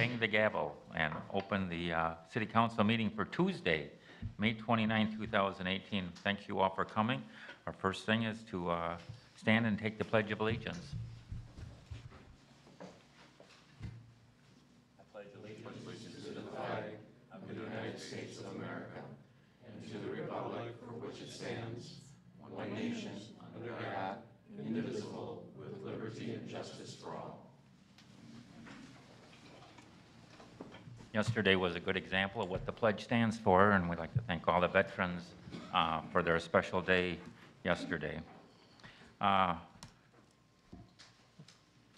ring the gavel and open the City Council meeting for Tuesday, May 29, 2018. Thank you all for coming. Our first thing is to stand and take the Pledge of Allegiance. I pledge allegiance to the flag of the United States of America and to the republic for which it stands, one nation, under God, indivisible, with liberty and justice for all. Yesterday was a good example of what the pledge stands for, and we'd like to thank all the veterans for their special day yesterday.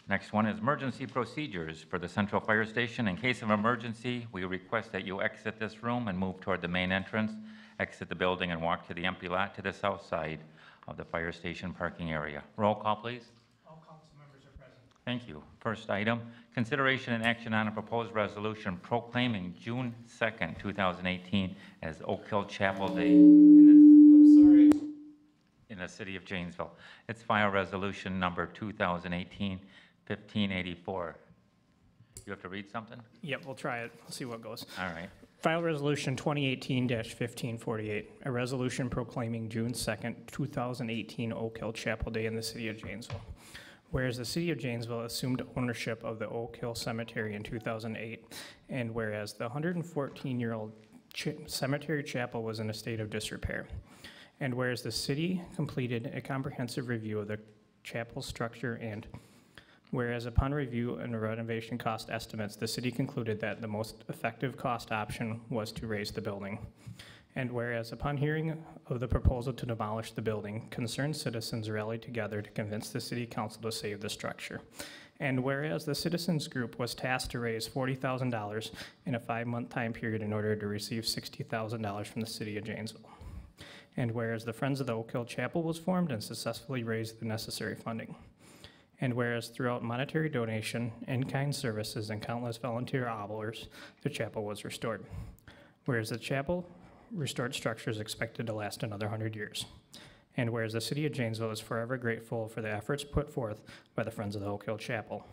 Next one is emergency procedures for the Central Fire Station. In case of emergency, we request that you exit this room and move toward the main entrance, exit the building, and walk to the empty lot to the south side of the fire station parking area. Roll call, please. All council members are present. Thank you. First item, consideration and action on a proposed resolution proclaiming June 2nd, 2018 as Oak Hill Chapel Day in the city of Janesville. It's file resolution number 2018-1584. You have to read something? Yep, we'll try it. We'll see what goes. All right. File Resolution 2018-1548, a resolution proclaiming June 2nd, 2018 Oak Hill Chapel Day in the city of Janesville. Whereas the city of Janesville assumed ownership of the Oak Hill Cemetery in 2008, and whereas the 114-year-old cemetery chapel was in a state of disrepair, and whereas the city completed a comprehensive review of the chapel structure, and whereas upon review and renovation cost estimates, the city concluded that the most effective cost option was to raise the building. And whereas upon hearing of the proposal to demolish the building, concerned citizens rallied together to convince the city council to save the structure. And whereas the citizens group was tasked to raise $40,000 in a 5-month time period in order to receive $60,000 from the city of Janesville. And whereas the Friends of the Oak Hill Chapel was formed and successfully raised the necessary funding. And whereas throughout monetary donation, in-kind services, and countless volunteer hours, the chapel was restored. Whereas the chapel restored structure is expected to last another 100 years. And whereas the city of Janesville is forever grateful for the efforts put forth by the Friends of the Oak Hill Chapel.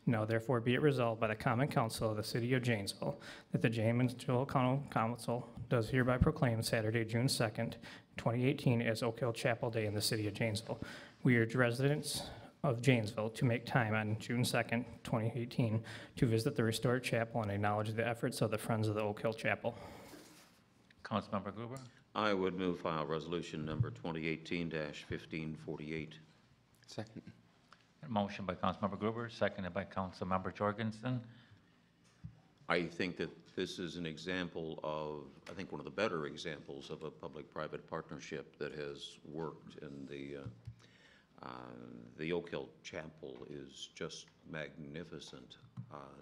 Now therefore be it resolved by the Common Council of the city of Janesville that the Janesville County Council does hereby proclaim Saturday, June 2nd, 2018 as Oak Hill Chapel Day in the city of Janesville. We urge residents of Janesville to make time on June 2nd, 2018 to visit the restored chapel and acknowledge the efforts of the Friends of the Oak Hill Chapel. Councilmember Gruber. I would move file resolution number 2018-1548. Second. A motion by Councilmember Gruber, seconded by Councilmember Jorgensen. I think that this is an example of, I think one of the better examples of a public-private partnership that has worked, and the Oak Hill Chapel is just magnificent.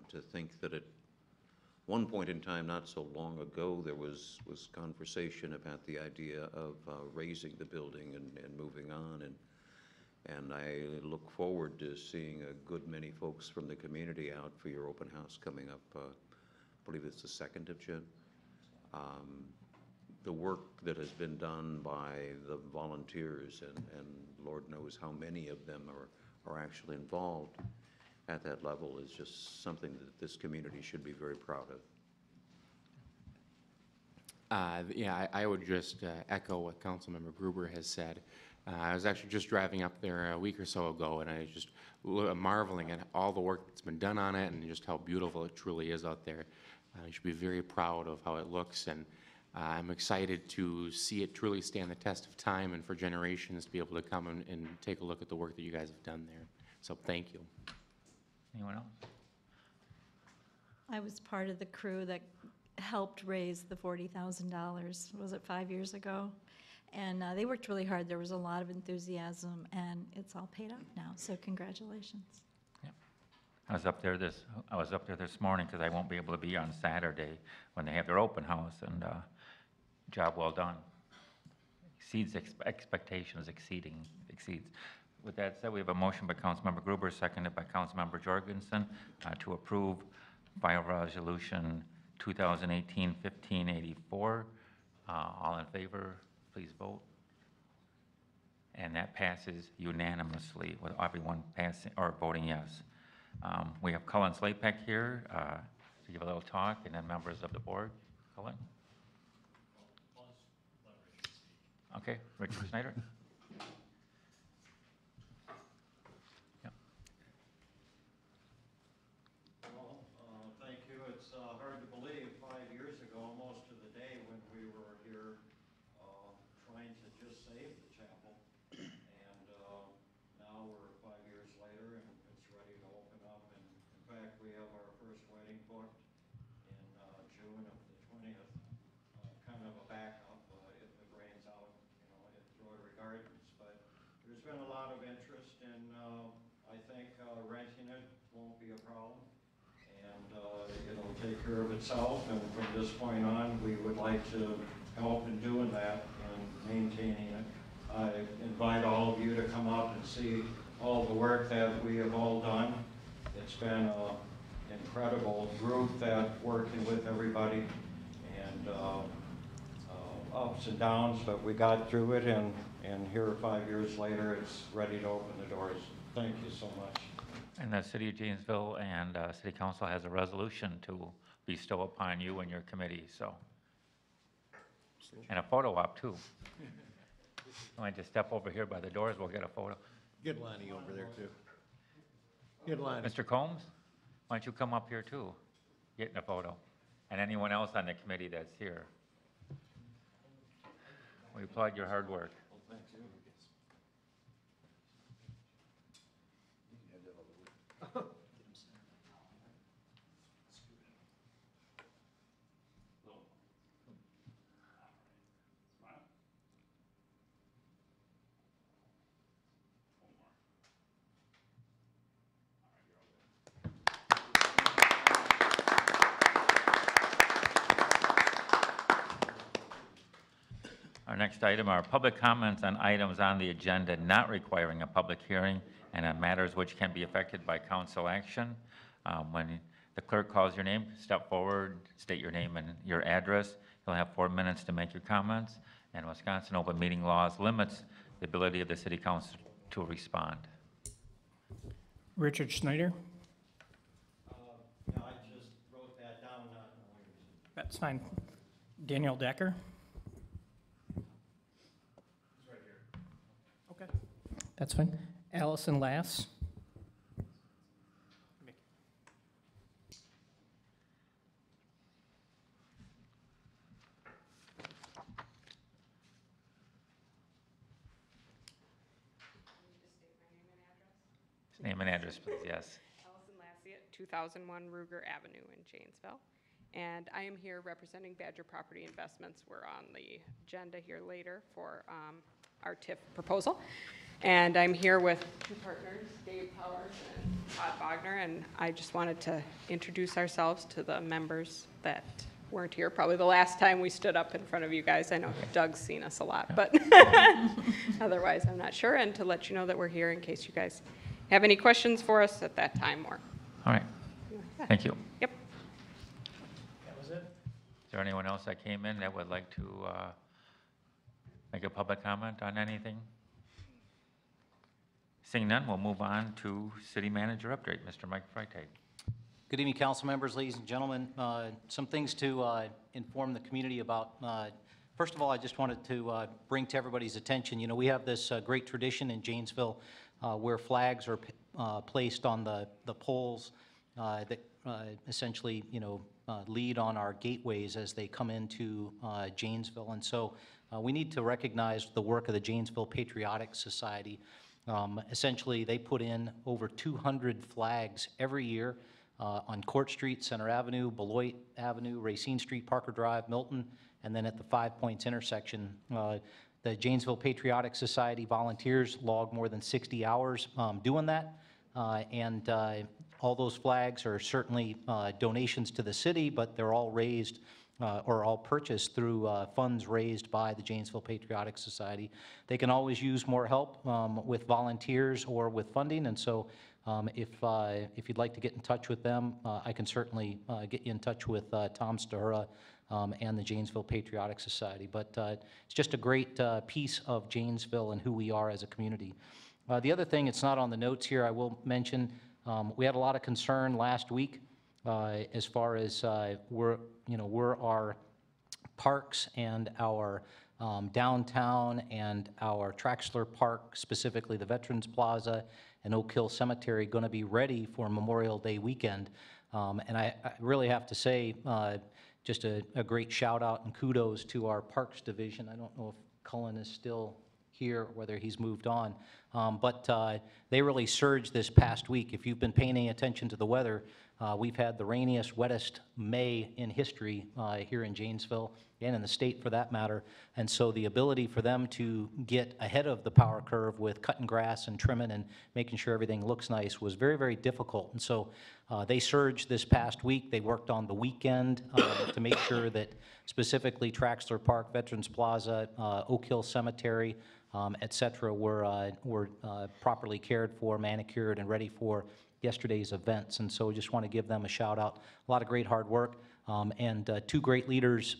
To think that at one point in time, not so long ago, there was conversation about the idea of raising the building and moving on, and I look forward to seeing a good many folks from the community out for your open house coming up. I believe it's the 2nd of June. The work that has been done by the volunteers, and Lord knows how many of them are actually involved at that level, is just something that this community should be very proud of. Yeah, I would just echo what Councilmember Gruber has said. I was actually just driving up there a week or so ago, and I was just marveling at all the work that's been done on it and just how beautiful it truly is out there. You should be very proud of how it looks, and I'm excited to see it truly stand the test of time and for generations to be able to come and take a look at the work that you guys have done there. So thank you. Anyone else? I was part of the crew that helped raise the $40,000. Was it 5 years ago? And they worked really hard. There was a lot of enthusiasm, and it's all paid off now. So congratulations. Yep. I was up there this morning because I won't be able to be on Saturday when they have their open house, and job well done. Exceeds expectations. Exceeds. With that said, we have a motion by Councilmember Gruber, seconded by Councilmember Jorgensen, to approve file resolution 2018-1584. All in favor, please vote. And that passes unanimously with everyone passing or voting yes. We have Cullen Slapek here to give a little talk, and then members of the board. Colin? Okay, Richard Snyder? Yeah. Well, thank you. It's hard to believe 5 years ago, almost to the day, when we were here trying to just save the chapel. And now we're 5 years later and it's ready to open up. And in fact, we have our first wedding booked in June of the 20th. Kind of a backup if it rains out, at Rotary Gardens. But there's been a lot of interest, and I think renting it won't be a problem. And it'll take care of itself, and from this point on, we would like to help in doing that and maintaining it. I invite all of you to come out and see all the work that we have all done. It's been an incredible group that working with everybody, and ups and downs, but we got through it, and here 5 years later, it's ready to open the doors. Thank you so much. And the City of Janesville and City Council has a resolution to bestow upon you and your committee, so. And a photo op, too. I might just step over here by the doors, we'll get a photo. Get Lonnie over there, too. Get Lonnie. Mr. Combs, why don't you come up here, too, get in a photo? And anyone else on the committee that's here. We applaud your hard work. Thank you. Our next item are public comments on items on the agenda not requiring a public hearing and on matters which can be affected by council action. When the clerk calls your name, step forward, state your name and your address. You'll have 4 minutes to make your comments, and Wisconsin open meeting laws limits the ability of the city council to respond. Richard Schneider? Yeah, I just wrote that down, not knowing. That's fine. Daniel Decker? Okay. That's fine. Allison Lass? Name and address, please, yes. Allison Lassie at 2001 Ruger Avenue in Janesville. And I am here representing Badger Property Investments. We're on the agenda here later for our TIF proposal. And I'm here with two partners, Dave Powers and Todd Bogner, and I just wanted to introduce ourselves to the members that weren't here. Probably the last time we stood up in front of you guys. I know Doug's seen us a lot, but otherwise I'm not sure. And to let you know that we're here in case you guys have any questions for us at that time or. All right, thank you. Yep. That was it. Is there anyone else that came in that would like to make a public comment on anything? Seeing none, we'll move on to city manager update. Mr. Mike Freitag. Good evening, council members, ladies and gentlemen. Some things to inform the community about. First of all, I just wanted to bring to everybody's attention, we have this great tradition in Janesville where flags are placed on the poles that essentially, lead on our gateways as they come into Janesville. And so we need to recognize the work of the Janesville Patriotic Society. Essentially, they put in over 200 flags every year on Court Street, Center Avenue, Beloit Avenue, Racine Street, Parker Drive, Milton, and then at the 5 Points intersection. The Janesville Patriotic Society volunteers log more than 60 hours doing that, and all those flags are certainly donations to the city, but they're all raised or all purchased through funds raised by the Janesville Patriotic Society. They can always use more help with volunteers or with funding, and so if you'd like to get in touch with them, I can certainly get you in touch with Tom Stahura and the Janesville Patriotic Society. But it's just a great piece of Janesville and who we are as a community. The other thing, it's not on the notes here, I will mention, we had a lot of concern last week as far as where our parks and our downtown and our Traxler Park, specifically the Veterans Plaza and Oak Hill Cemetery, going to be ready for Memorial Day weekend. And I really have to say, just a great shout out and kudos to our Parks Division. I don't know if Cullen is still here, whether he's moved on. But they really surged this past week. If you've been paying attention to the weather, we've had the rainiest, wettest May in history here in Janesville and in the state for that matter. And so the ability for them to get ahead of the power curve with cutting grass and trimming and making sure everything looks nice was very, very difficult. And so they surged this past week. They worked on the weekend to make sure that specifically Traxler Park, Veterans Plaza, Oak Hill Cemetery, et cetera, were properly cared for, manicured, and ready for yesterday's events. And so just want to give them a shout out. A lot of great hard work, and two great leaders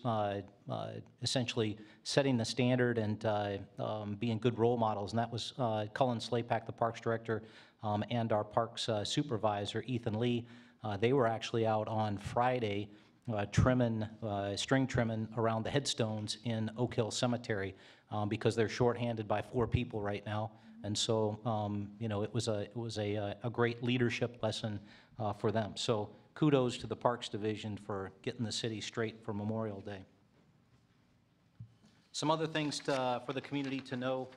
essentially setting the standard and being good role models. And that was Cullen Slapak, the Parks Director, and our Parks Supervisor, Ethan Lee. They were actually out on Friday string trimming around the headstones in Oak Hill Cemetery because they're shorthanded by 4 people right now. And so, it was a great leadership lesson for them. So kudos to the Parks Division for getting the city straight for Memorial Day. Some other things for the community to know.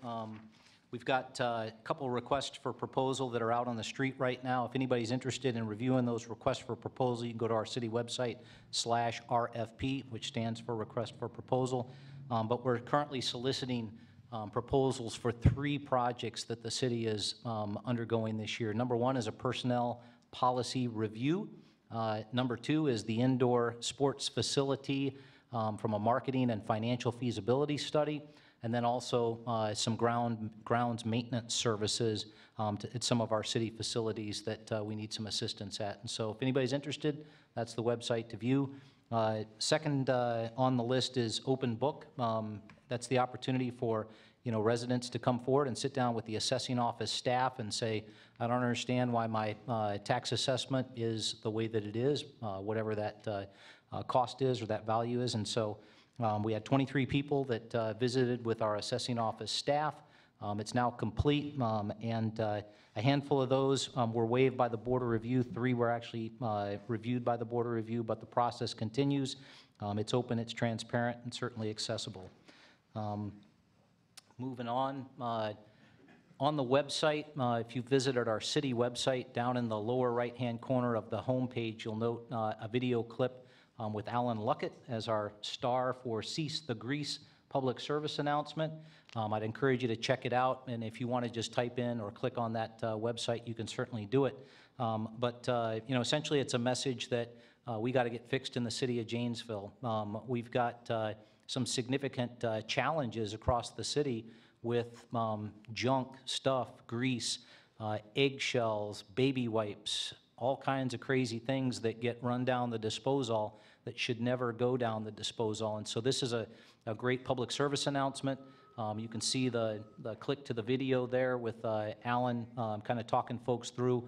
We've got a couple requests for proposal that are out on the street right now. If anybody's interested in reviewing those requests for proposal, you can go to our city website /RFP, which stands for Request for Proposal. But we're currently soliciting proposals for 3 projects that the city is undergoing this year. Number 1 is a personnel policy review. Number 2 is the indoor sports facility from a marketing and financial feasibility study. And then also some grounds maintenance services at some of our city facilities that we need some assistance at. And so if anybody's interested, that's the website to view. Second on the list is open book. That's the opportunity for residents to come forward and sit down with the assessing office staff and say, I don't understand why my tax assessment is the way that it is, whatever that cost is or that value is. And so we had 23 people that visited with our assessing office staff. It's now complete, and a handful of those were waived by the Board of Review. 3 were actually reviewed by the Board of Review, but the process continues. It's open, it's transparent, and certainly accessible. Moving on the website, if you visited our city website, down in the lower right-hand corner of the homepage, you'll note a video clip with Alan Luckett as our star for Cease the Grease public service announcement. I'd encourage you to check it out, and if you want to just type in or click on that website, you can certainly do it. But essentially it's a message that we got to get fixed in the city of Janesville. We've got some significant challenges across the city with junk, stuff, grease, eggshells, baby wipes, all kinds of crazy things that get run down the disposal that should never go down the disposal. And so this is a great public service announcement. You can see the click to the video there with Alan kind of talking folks through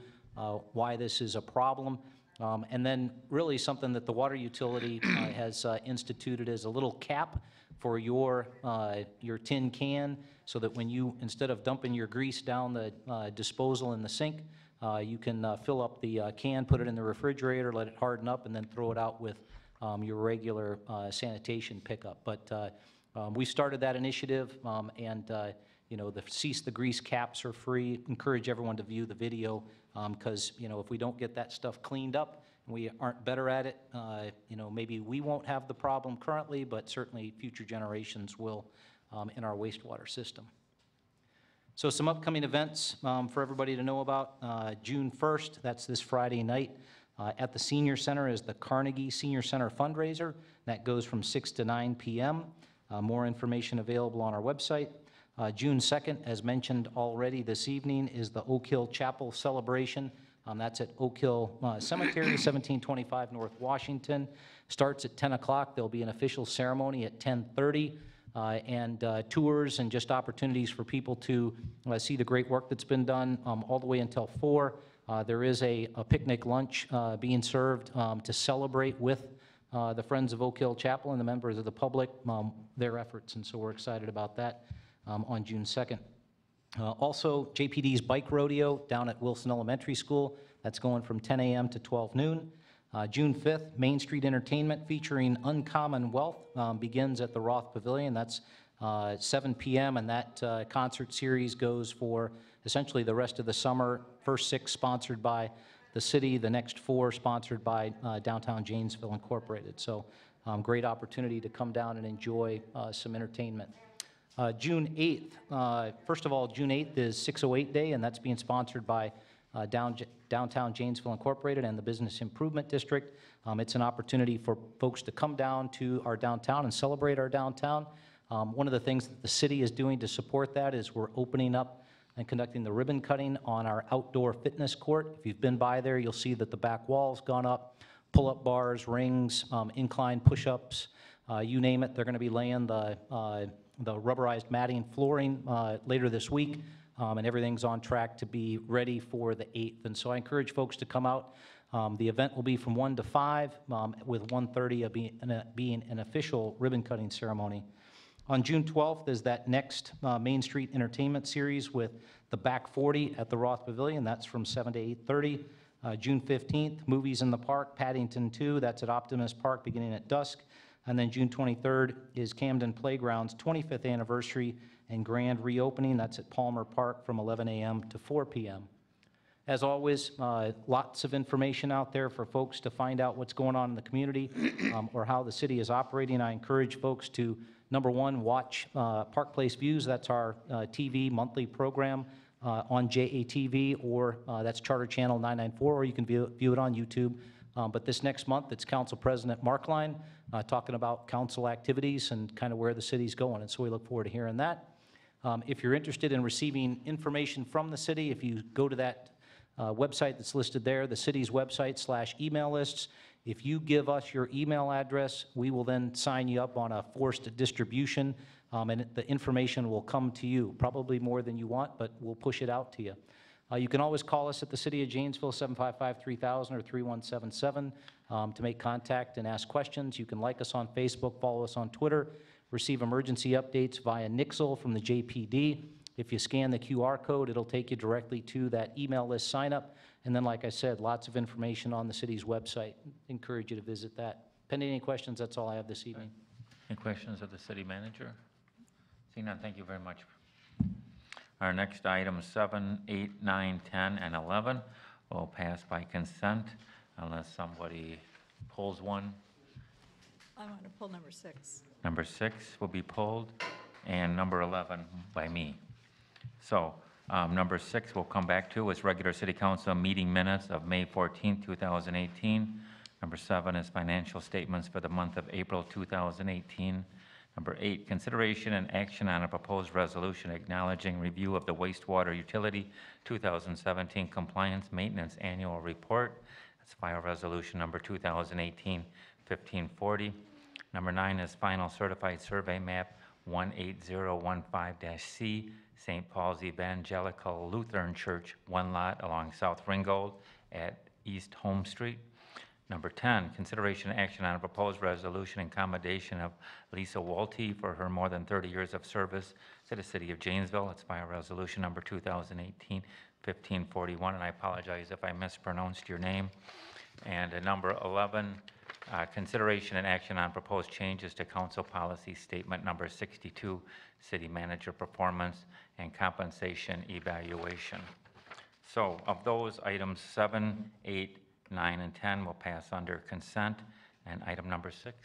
why this is a problem. And then really something that the water utility has instituted is a little cap for your tin can, so that when you, instead of dumping your grease down the disposal in the sink, you can fill up the can, put it in the refrigerator, let it harden up, and then throw it out with your regular sanitation pickup. But we started that initiative, and the Cease the Grease caps are free. Encourage everyone to view the video, because if we don't get that stuff cleaned up, and we aren't better at it, maybe we won't have the problem currently, but certainly future generations will in our wastewater system. So some upcoming events for everybody to know about. June 1st, that's this Friday night, at the Senior Center is the Carnegie Senior Center fundraiser. That goes from 6 to 9 p.m. More information available on our website. June 2nd, as mentioned already this evening, is the Oak Hill Chapel celebration. That's at Oak Hill Cemetery, 1725 North Washington. Starts at 10 o'clock. There'll be an official ceremony at 10:30. And tours and just opportunities for people to see the great work that's been done all the way until 4. There is a picnic lunch being served to celebrate with the Friends of Oak Hill Chapel and the members of the public, their efforts, and so we're excited about that on June 2nd. Also, JPD's Bike Rodeo down at Wilson Elementary School, that's going from 10 a.m. to 12 noon. June 5th, Main Street Entertainment featuring Uncommon Wealth begins at the Roth Pavilion. That's 7 p.m., and that concert series goes for essentially the rest of the summer. First 6 sponsored by the city, the next 4 sponsored by Downtown Janesville Incorporated. So great opportunity to come down and enjoy some entertainment. June 8th, first of all, June 8th is 608 Day, and that's being sponsored by Downtown Janesville Incorporated and the Business Improvement District. It's an opportunity for folks to come down to our downtown and celebrate our downtown. One of the things that the city is doing to support that is we're opening up and conducting the ribbon cutting on our outdoor fitness court. If you've been by there, you'll see that the back wall's gone up, pull-up bars, rings, incline push-ups, you name it. They're going to be laying the rubberized matting flooring later this week, and everything's on track to be ready for the 8th. And so I encourage folks to come out. The event will be from 1 to 5, with 1:30 being an official ribbon-cutting ceremony. On June 12th is that next Main Street Entertainment Series with the Back 40 at the Roth Pavilion. That's from 7 to 8:30. June 15th, Movies in the Park, Paddington 2. That's at Optimus Park beginning at dusk. And then June 23rd is Camden Playground's 25th anniversary and grand reopening. That's at Palmer Park from 11 a.m. to 4 p.m. As always, lots of information out there for folks to find out what's going on in the community or how the city is operating. I encourage folks to, number one, watch Park Place Views. That's our TV monthly program on JATV, or that's Charter Channel 994, or you can view it on YouTube. But this next month, it's Council President Markline talking about council activities and kind of where the city's going, and so we look forward to hearing that. If you're interested in receiving information from the city, if you go to that website that's listed there, the city's website /email lists, if you give us your email address, we will then sign you up on a forced distribution, and the information will come to you, probably more than you want, but we'll push it out to you. You can always call us at the City of Janesville, 755-3000 or 3177 to make contact and ask questions. You can like us on Facebook, follow us on Twitter, receive emergency updates via Nixle from the JPD. If you scan the QR code, it'll take you directly to that email list sign up. And then, like I said, lots of information on the city's website. Encourage you to visit that. Pending any questions, that's all I have this evening. Any questions of the city manager? Seeing none, thank you very much. Our next items 7, 8, 9, 10, and 11 will pass by consent unless somebody pulls one. I want to pull number 6. Number 6 will be pulled, and number 11 by me. So number 6 we'll come back to is regular city council meeting minutes of May 14, 2018. Number 7 is financial statements for the month of April 2018. Number 8, consideration and action on a proposed resolution acknowledging review of the wastewater utility 2017 compliance maintenance annual report. That's file resolution number 2018-1540. Number 9 is final certified survey map 18015-C, St. Paul's Evangelical Lutheran Church, 1 lot along South Ringgold at East Home Street. Number 10, consideration and action on a proposed resolution in commendation of Lisa Walty for her more than 30 years of service to the city of Janesville. It's by resolution number 2018-1541, and I apologize if I mispronounced your name. And number 11, consideration and action on proposed changes to council policy statement number 62, city manager performance and compensation evaluation. So of those, items 7, 8, 9, and 10 will pass under consent. And item number 6?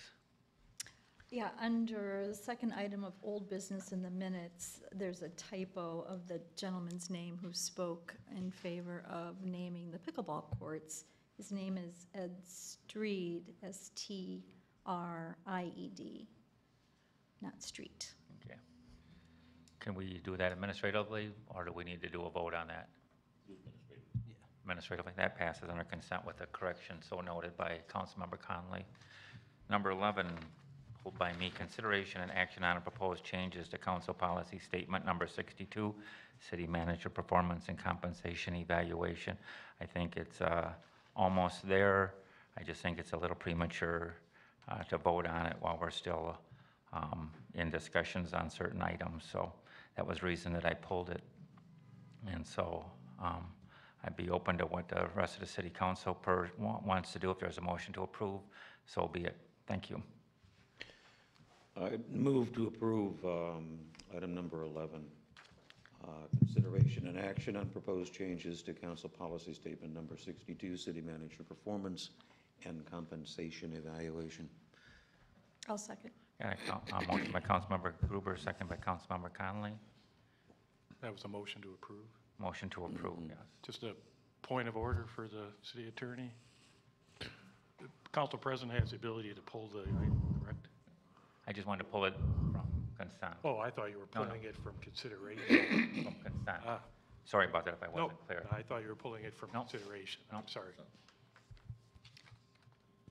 Yeah, under the second item of old business in the minutes, there's a typo of the gentleman's name who spoke in favor of naming the pickleball courts. His name is Ed Streed, S-T-R-I-E-D, not Street. Okay. Can we do that administratively, or do we need to do a vote on that? Administratively, that passes under consent with a correction so noted by Councilmember Conley. Number 11, pulled by me, consideration and action on a proposed changes to council policy statement number 62, city manager performance and compensation evaluation. I think it's almost there. I just think it's a little premature to vote on it while we're still in discussions on certain items. So that was the reason that I pulled it. And so I'd be open to what the rest of the city council wants to do. If there's a motion to approve, so be it. Thank you. I move to approve item number 11, consideration and action on proposed changes to council policy statement number 62, city manager performance and compensation evaluation. I'll second. Got a motion by Councilmember Gruber, second by Councilmember Conley. That was a motion to approve. Motion to approve, yes. Just a point of order for the city attorney. The council president has the ability to pull the item, correct? I just wanted to pull it from consent. Oh, I thought you were No, no. pulling it from consideration. From consent. Ah, Sorry about that if I no, wasn't clear. I thought you were pulling it from No. consideration. No. I'm sorry.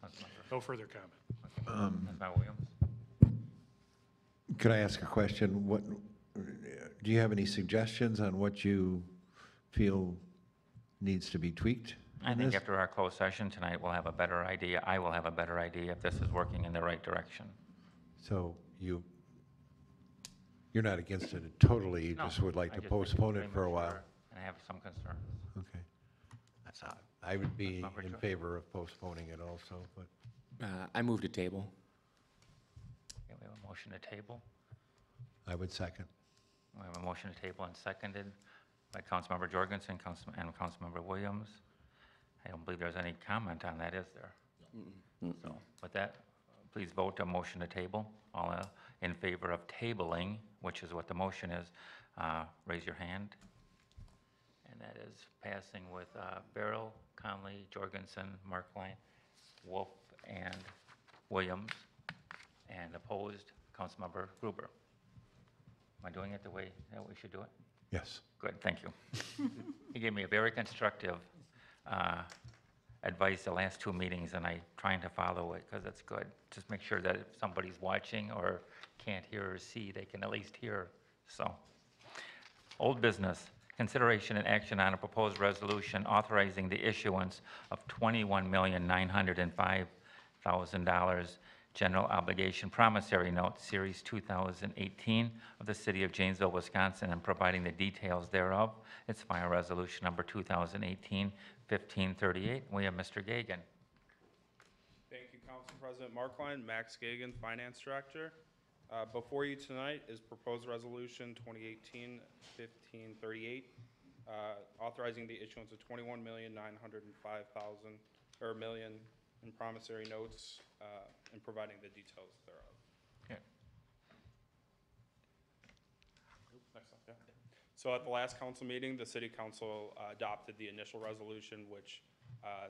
Councilmember- No further comment. Councilmember Williams? Could I ask a question? What, do you have any suggestions on what you feel needs to be tweaked I in think this? after our closed session tonight, we'll have a better idea. I will have a better idea if this is working in the right direction. So you're not against it totally, you No, just would like I to just think it's postpone it for a while? premature, And I have some concerns. Okay. I would be Councilmember in Joe. favor of postponing it also, but I move to table. Okay, we have a motion to table. I would second. We have a motion to table and seconded by Councilmember Jorgensen and Councilmember Williams. I don't believe there's any comment on that, is there? So with that, please vote to motion to table. All in favor of tabling, which is what the motion is, raise your hand. And that is passing with Farrell, Conley, Jorgensen, Markline, Wolf, and Williams. And opposed, Councilmember Gruber. Am I doing it the way that we should do it? Yes. Good, thank you. He gave me a very constructive advice the last two meetings, and I'm trying to follow it because it's good. Just make sure that if somebody's watching or can't hear or see, they can at least hear, so. Old business, consideration and action on a proposed resolution authorizing the issuance of $21,905,000 general obligation promissory note, Series 2018 of the City of Janesville, Wisconsin, and providing the details thereof. It's final resolution number 2018-1538. We have Mr. Gagan. Thank you, Council President Markline. Max Gagan, Finance Director. Before you tonight is proposed resolution 2018-1538, authorizing the issuance of $21,905,000 or million in promissory notes and providing the details thereof. Yeah. Next slide, yeah. So at the last council meeting, the city council adopted the initial resolution, which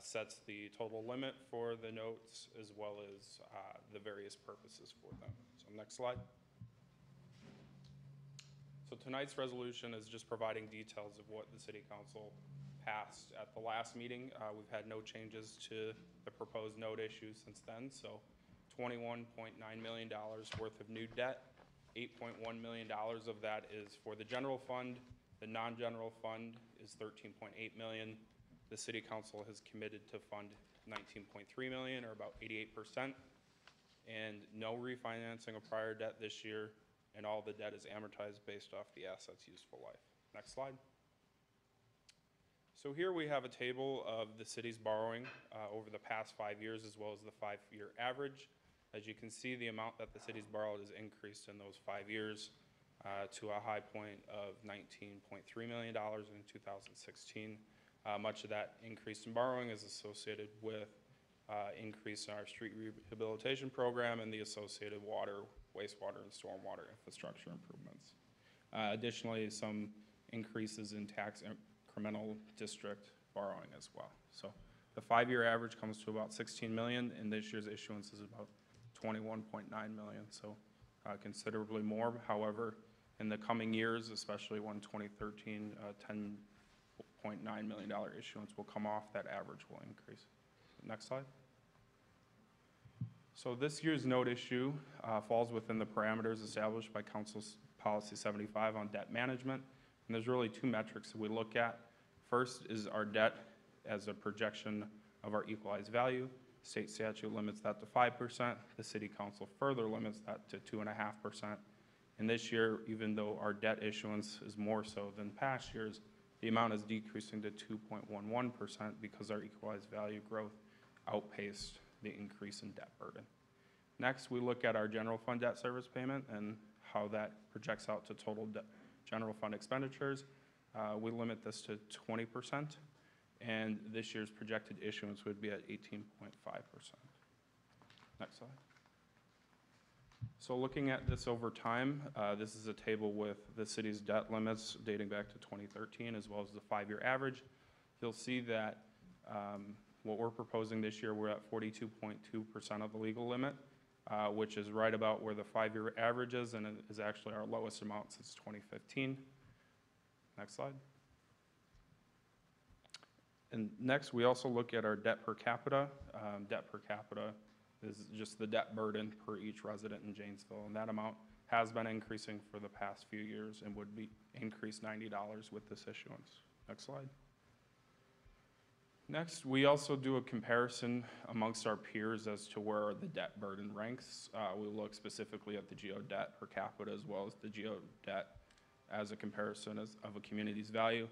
sets the total limit for the notes as well as the various purposes for them. So next slide. So tonight's resolution is just providing details of what the city council passed at the last meeting. We've had no changes to the proposed note issue since then. So $21.9 million worth of new debt. $8.1 million of that is for the general fund. The non-general fund is $13.8 million. The city council has committed to fund $19.3 million, or about 88%, and no refinancing of prior debt this year, and all the debt is amortized based off the asset's useful life. Next slide. So here we have a table of the city's borrowing over the past 5 years, as well as the 5-year average. As you can see, the amount that the city's borrowed has increased in those 5 years to a high point of $19.3 million in 2016. Much of that increase in borrowing is associated with increase in our street rehabilitation program and the associated water, wastewater, and stormwater infrastructure improvements. Additionally, some increases in tax incremental district borrowing as well. So the 5-year average comes to about 16 million, and this year's issuance is about 21.9 million, so considerably more. However, in the coming years, especially when 2013, $10.9 million issuance will come off, that average will increase. Next slide. So this year's note issue falls within the parameters established by Council's Policy 75 on debt management. And there's really two metrics that we look at. First is our debt as a projection of our equalized value. State statute limits that to 5%. The City Council further limits that to 2.5%. And this year, even though our debt issuance is more so than past years, the amount is decreasing to 2.11% because our equalized value growth outpaced the increase in debt burden. Next, we look at our general fund debt service payment and how that projects out to total general fund expenditures. We limit this to 20%, and this year's projected issuance would be at 18.5%. Next slide. So looking at this over time, this is a table with the city's debt limits dating back to 2013 as well as the 5-year average. You'll see that what we're proposing this year, we're at 42.2% of the legal limit, which is right about where the 5-year average is, and it is actually our lowest amount since 2015. Next slide. And next, we also look at our debt per capita. Debt per capita is just the debt burden per each resident in Janesville, and that amount has been increasing for the past few years and would be increased $90 with this issuance. Next slide. Next, we also do a comparison amongst our peers as to where the debt burden ranks. We look specifically at the GO debt per capita as well as the GO debt as a comparison of a community's value.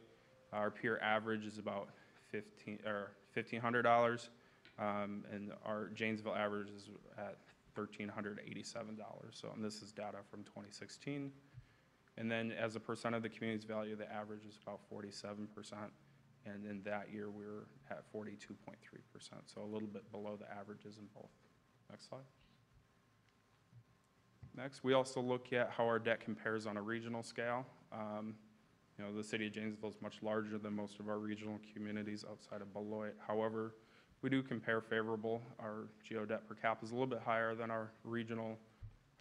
Our peer average is about $1,500, and our Janesville average is at $1,387. So, and this is data from 2016. And then as a percent of the community's value, the average is about 47%. And in that year, we were at 42.3%, so a little bit below the averages in both. Next slide. Next, we also look at how our debt compares on a regional scale. You know, the city of Janesville is much larger than most of our regional communities outside of Beloit. However, we do compare favorable. Our GO debt per cap is a little bit higher than our regional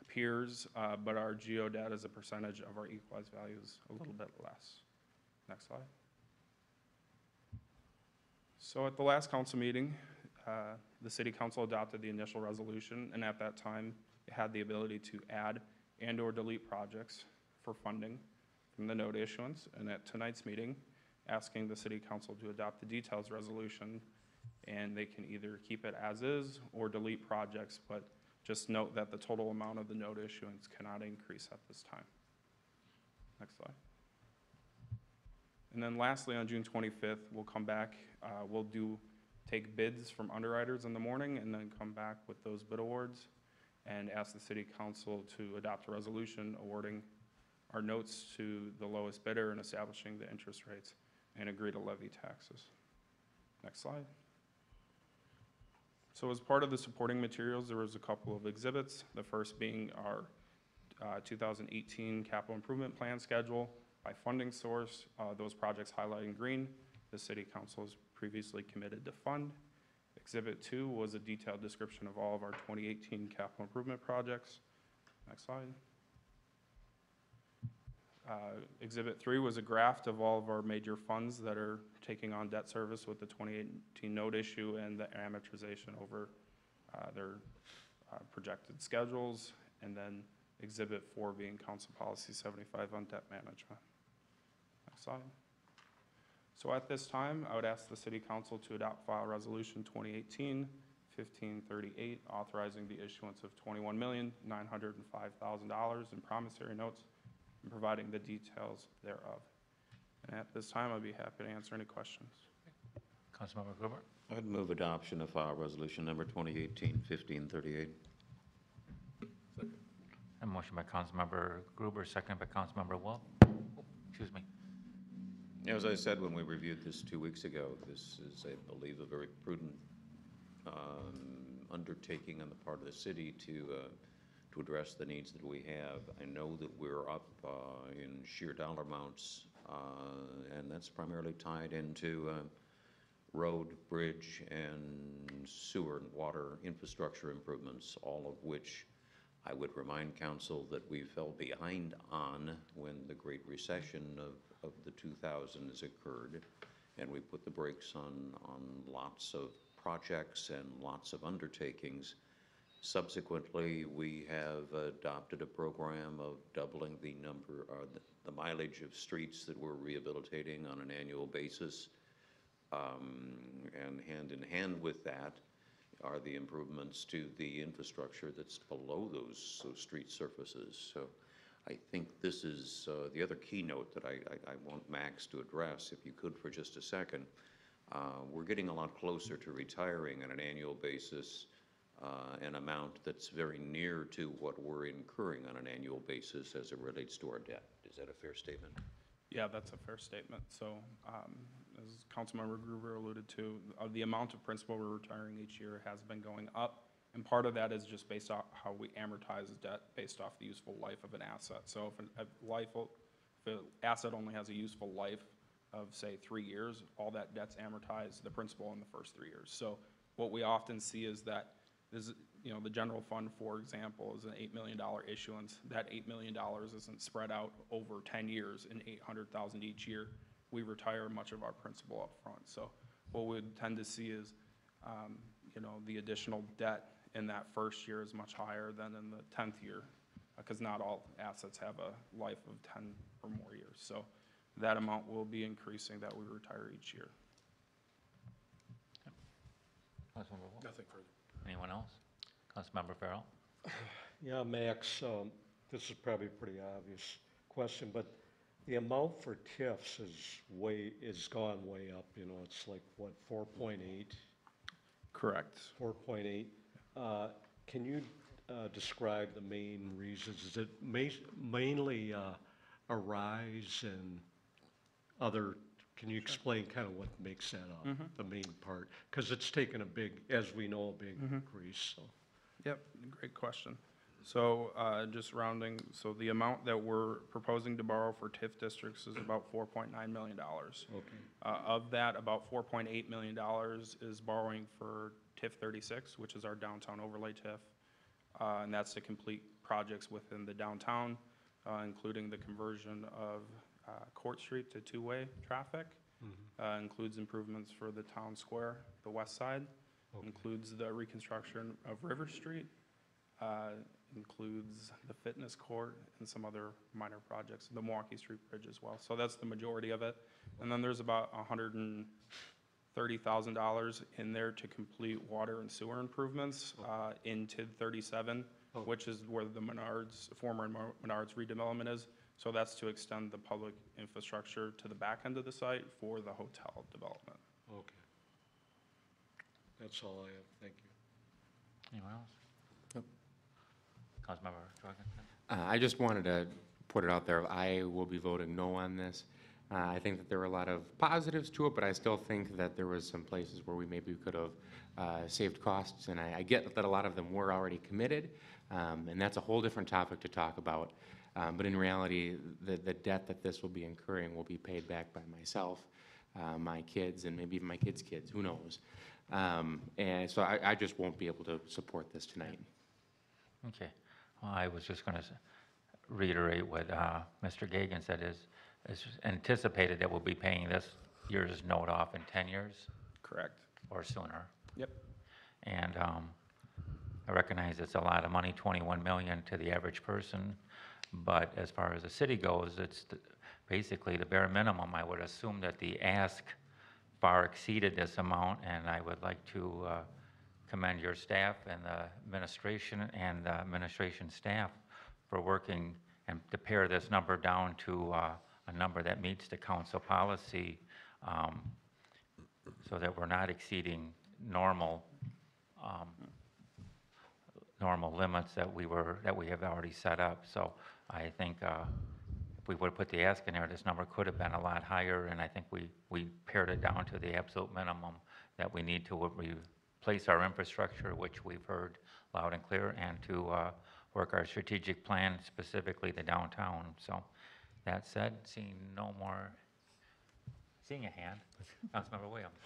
peers, but our GO debt as a percentage of our equalized value is a little bit less. Next slide. So at the last council meeting, the city council adopted the initial resolution, and at that time, it had the ability to add and or delete projects for funding from the note issuance. And at tonight's meeting, asking the city council to adopt the details resolution, and they can either keep it as is or delete projects, but just note that the total amount of the note issuance cannot increase at this time. Next slide. And then lastly, on June 25th, we'll come back, we'll take bids from underwriters in the morning and then come back with those bid awards and ask the city council to adopt a resolution awarding our notes to the lowest bidder and establishing the interest rates and agree to levy taxes. Next slide. So as part of the supporting materials, there was a couple of exhibits, the first being our 2018 capital improvement plan schedule by funding source, those projects highlighted in green, the city council has previously committed to fund. Exhibit 2 was a detailed description of all of our 2018 capital improvement projects. Next slide. Exhibit 3 was a graph of all of our major funds that are taking on debt service with the 2018 note issue and the amortization over their projected schedules. And then Exhibit 4 being Council Policy 75 on debt management. Next slide. So at this time, I would ask the City Council to adopt File Resolution 2018-1538, authorizing the issuance of $21,905,000 in promissory notes and providing the details thereof. And at this time, I'd be happy to answer any questions. Councilmember Gruber. I'd move adoption of file resolution number 2018-1538. A motion by Councilmember Gruber, second by Councilmember Wolf. Excuse me. As I said when we reviewed this 2 weeks ago, this is, I believe, a very prudent undertaking on the part of the city to address the needs that we have. I know that we're up in sheer dollar amounts, and that's primarily tied into road, bridge, and sewer and water infrastructure improvements, all of which I would remind council that we fell behind on when the Great Recession of the 2000s occurred, and we put the brakes on lots of projects and lots of undertakings. Subsequently, we have adopted a program of doubling the number, or the mileage of streets that we're rehabilitating on an annual basis. And hand in hand with that are the improvements to the infrastructure that's below those street surfaces. So I think this is the other keynote that I want Max to address, if you could for just a second. We're getting a lot closer to retiring on an annual basis an amount that's very near to what we're incurring on an annual basis as it relates to our debt. Is that a fair statement? Yeah, that's a fair statement. So, as Councilmember Gruber alluded to, the amount of principal we're retiring each year has been going up, and part of that is just based off how we amortize debt based off the useful life of an asset. So if an asset only has a useful life of, say, 3 years, all that debt's amortized, the principal in the first 3 years. So what we often see is that the general fund, for example, is an $8 million issuance. That $8 million isn't spread out over 10 years in $800,000 each year. We retire much of our principal up front. So what we would tend to see is, the additional debt in that first year is much higher than in the 10th year, because not all assets have a life of 10 or more years. So that amount will be increasing that we retire each year. Councilmember Wolf? Nothing further. Anyone else? Councilmember Farrell? Yeah, Max, this is probably a pretty obvious question, but the amount for TIFs is gone way up, it's like, what, 4.8? Correct. 4.8. Can you describe the main reasons? Is it mainly a rise in other, can you explain kind of what makes that up, the main part? Because it's taken a big, as we know, a big increase, so. Yep, great question. So just rounding, so the amount that we're proposing to borrow for TIF districts is about $4.9 million. Okay. Of that, about $4.8 million is borrowing for TIF 36, which is our downtown overlay TIF. And that's to complete projects within the downtown, including the conversion of Court Street to two-way traffic. Includes improvements for the town square, the west side. Includes the reconstruction of River Street. Includes the fitness court and some other minor projects, the Milwaukee Street Bridge as well. So that's the majority of it. And then there's about $130,000 in there to complete water and sewer improvements in TID 37, which is where the former Menards redevelopment is. So that's to extend the public infrastructure to the back end of the site for the hotel development. Okay. That's all I have, thank you. Anyone else? Nope. Councilmember Jorgensen? I just wanted to put it out there, I will be voting no on this. I think that there were a lot of positives to it, but I still think that there was some places where we maybe could have saved costs, and I get that a lot of them were already committed, and that's a whole different topic to talk about. But in reality, the debt that this will be incurring will be paid back by myself, my kids, and maybe even my kids' kids, who knows. And so I just won't be able to support this tonight. Okay. Well, I was just going to reiterate what Mr. Gagan said is anticipated that we'll be paying this year's note off in 10 years Correct. or sooner. Yep. And I recognize it's a lot of money, 21 million to the average person, but as far as the city goes, it's basically the bare minimum. I would assume that the ask far exceeded this amount, and I would like to commend your staff and the administration staff for working and to pare this number down to a number that meets the council policy, so that we're not exceeding normal limits that we have already set up. So I think if we would have put the ask in there, this number could have been a lot higher, and I think we pared it down to the absolute minimum that we need to replace our infrastructure, which we've heard loud and clear, and to work our strategic plan, specifically the downtown. So that said, seeing a hand, Councilmember Williams.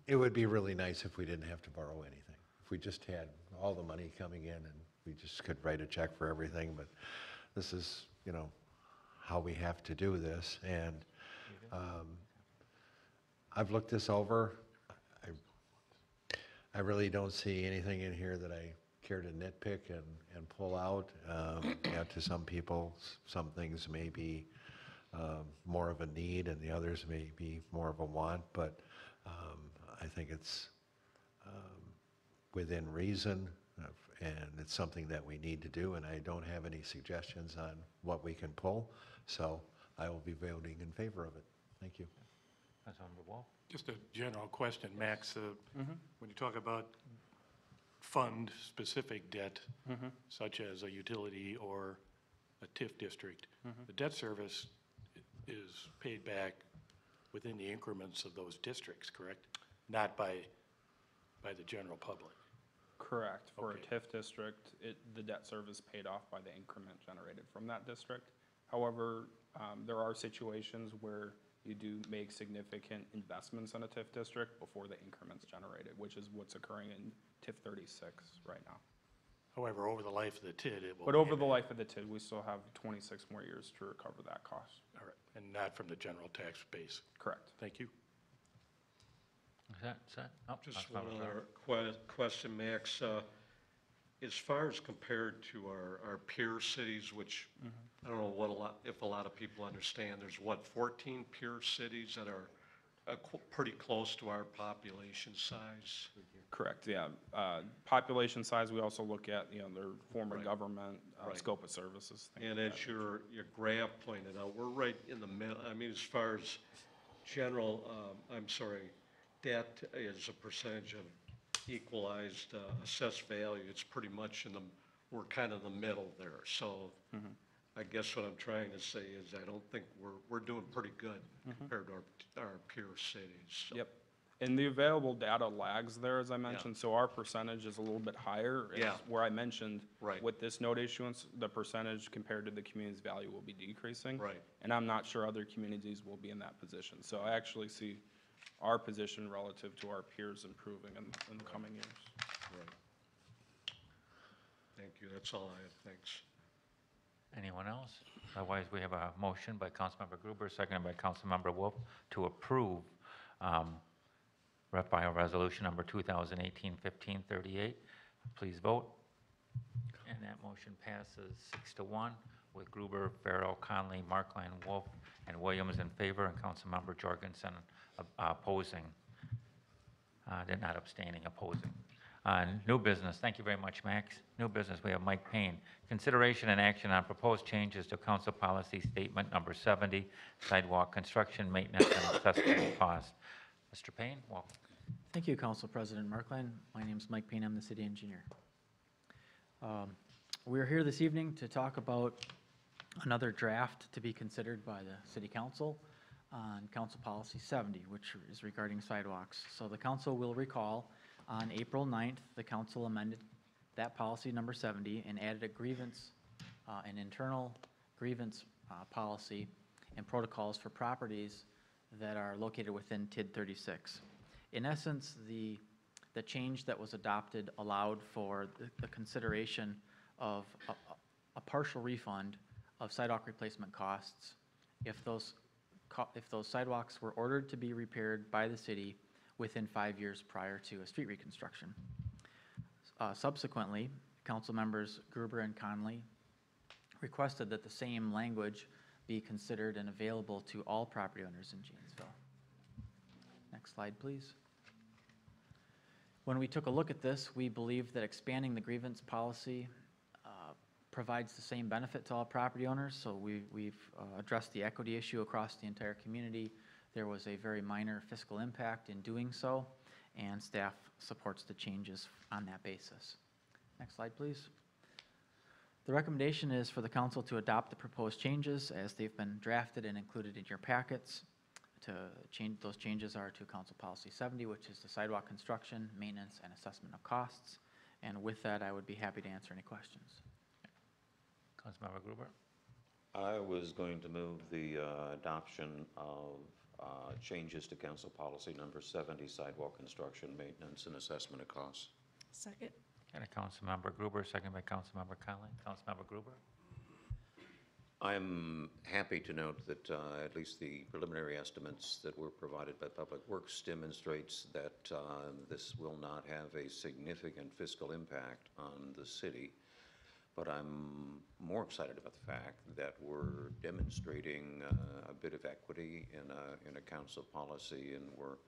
It would be really nice if we didn't have to borrow anything. If we just had all the money coming in and we just could write a check for everything, but this is, how we have to do this. And I've looked this over. I really don't see anything in here that I care to nitpick and pull out. Yeah, to some people, some things may be more of a need and the others may be more of a want, but I think it's within reason and it's something that we need to do, and I don't have any suggestions on what we can pull, so I will be voting in favor of it. Thank you. Councilmember Wolf? Just a general question, Max. When you talk about fund-specific debt, such as a utility or a TIF district, the debt service is paid back within the increments of those districts, correct? Not by the general public. Correct. For Okay. a TIF district, the debt service paid off by the increment generated from that district. However, there are situations where you do make significant investments in a TIF district before the increment's generated, which is what's occurring in TIF 36 right now. However, over the life of the TID, it will. But over the life of the TID, we still have 26 more years to recover that cost. All right, and not from the general tax base. Correct. Thank you. Is that set? Oh, Just Councilmember one Farrell. other question, Max. As far as compared to our peer cities, which I don't know if a lot of people understand, there's 14 peer cities that are pretty close to our population size? Correct, yeah. Population size, we also look at, their form of Right. government, Right. scope of services. things And like as that. your graph pointed out, we're right in the middle. I mean, as far as general, debt as a percentage of equalized assessed value, it's pretty much we're kind of in the middle there. So I guess what I'm trying to say is I don't think we're doing pretty good compared to our peer cities. So. Yep. And the available data lags there, as I mentioned, so our percentage is a little bit higher. is Yeah. Where I mentioned, Right. with this note issuance, the percentage compared to the community's value will be decreasing. Right. And I'm not sure other communities will be in that position. So I actually see our position relative to our peers improving in the coming years. Right. Thank you. That's all I have. Thanks. Anyone else? Otherwise, we have a motion by Councilmember Gruber, seconded by Councilmember Wolf, to approve Rep. Resolution number 2018-1538. Please vote. And that motion passes 6-1 with Gruber, Farrell, Conley, Markline, Wolf, and Williams in favor, and Councilmember Jorgensen opposing. They're not abstaining, opposing. New business, thank you very much, Max. New business, we have Mike Payne. Consideration and action on proposed changes to Council Policy Statement Number 70, sidewalk construction, maintenance, and assessment costs. Mr. Payne, welcome. Thank you, Council President Markline. My name is Mike Payne. I'm the city engineer. We're here this evening to talk about another draft to be considered by the City Council on Council Policy 70, which is regarding sidewalks. So the council will recall on April 9th, the council amended that policy number 70 and added a grievance, an internal grievance policy and protocols for properties that are located within TID 36. In essence, the change that was adopted allowed for the consideration of a partial refund of sidewalk replacement costs if those sidewalks were ordered to be repaired by the city within 5 years prior to a street reconstruction. Subsequently, council members Gruber and Conley requested that the same language be considered and available to all property owners in Janesville. Next slide, please. When we took a look at this, we believed that expanding the grievance policy provides the same benefit to all property owners, so we've addressed the equity issue across the entire community. There was a very minor fiscal impact in doing so, and staff supports the changes on that basis. Next slide, please. The recommendation is for the council to adopt the proposed changes as they've been drafted and included in your packets. Those changes are to Council Policy 70, which is the sidewalk construction, maintenance, and assessment of costs. And with that, I would be happy to answer any questions. Councilmember Gruber? I was going to move the adoption of changes to Council Policy Number 70, sidewalk construction, maintenance, and assessment of costs. Second. And a Councilmember Gruber, seconded by Councilmember Conley. Councilmember Gruber? I'm happy to note that at least the preliminary estimates that were provided by Public Works demonstrates that this will not have a significant fiscal impact on the city. But I'm more excited about the fact that we're demonstrating a bit of equity in a council policy, and we're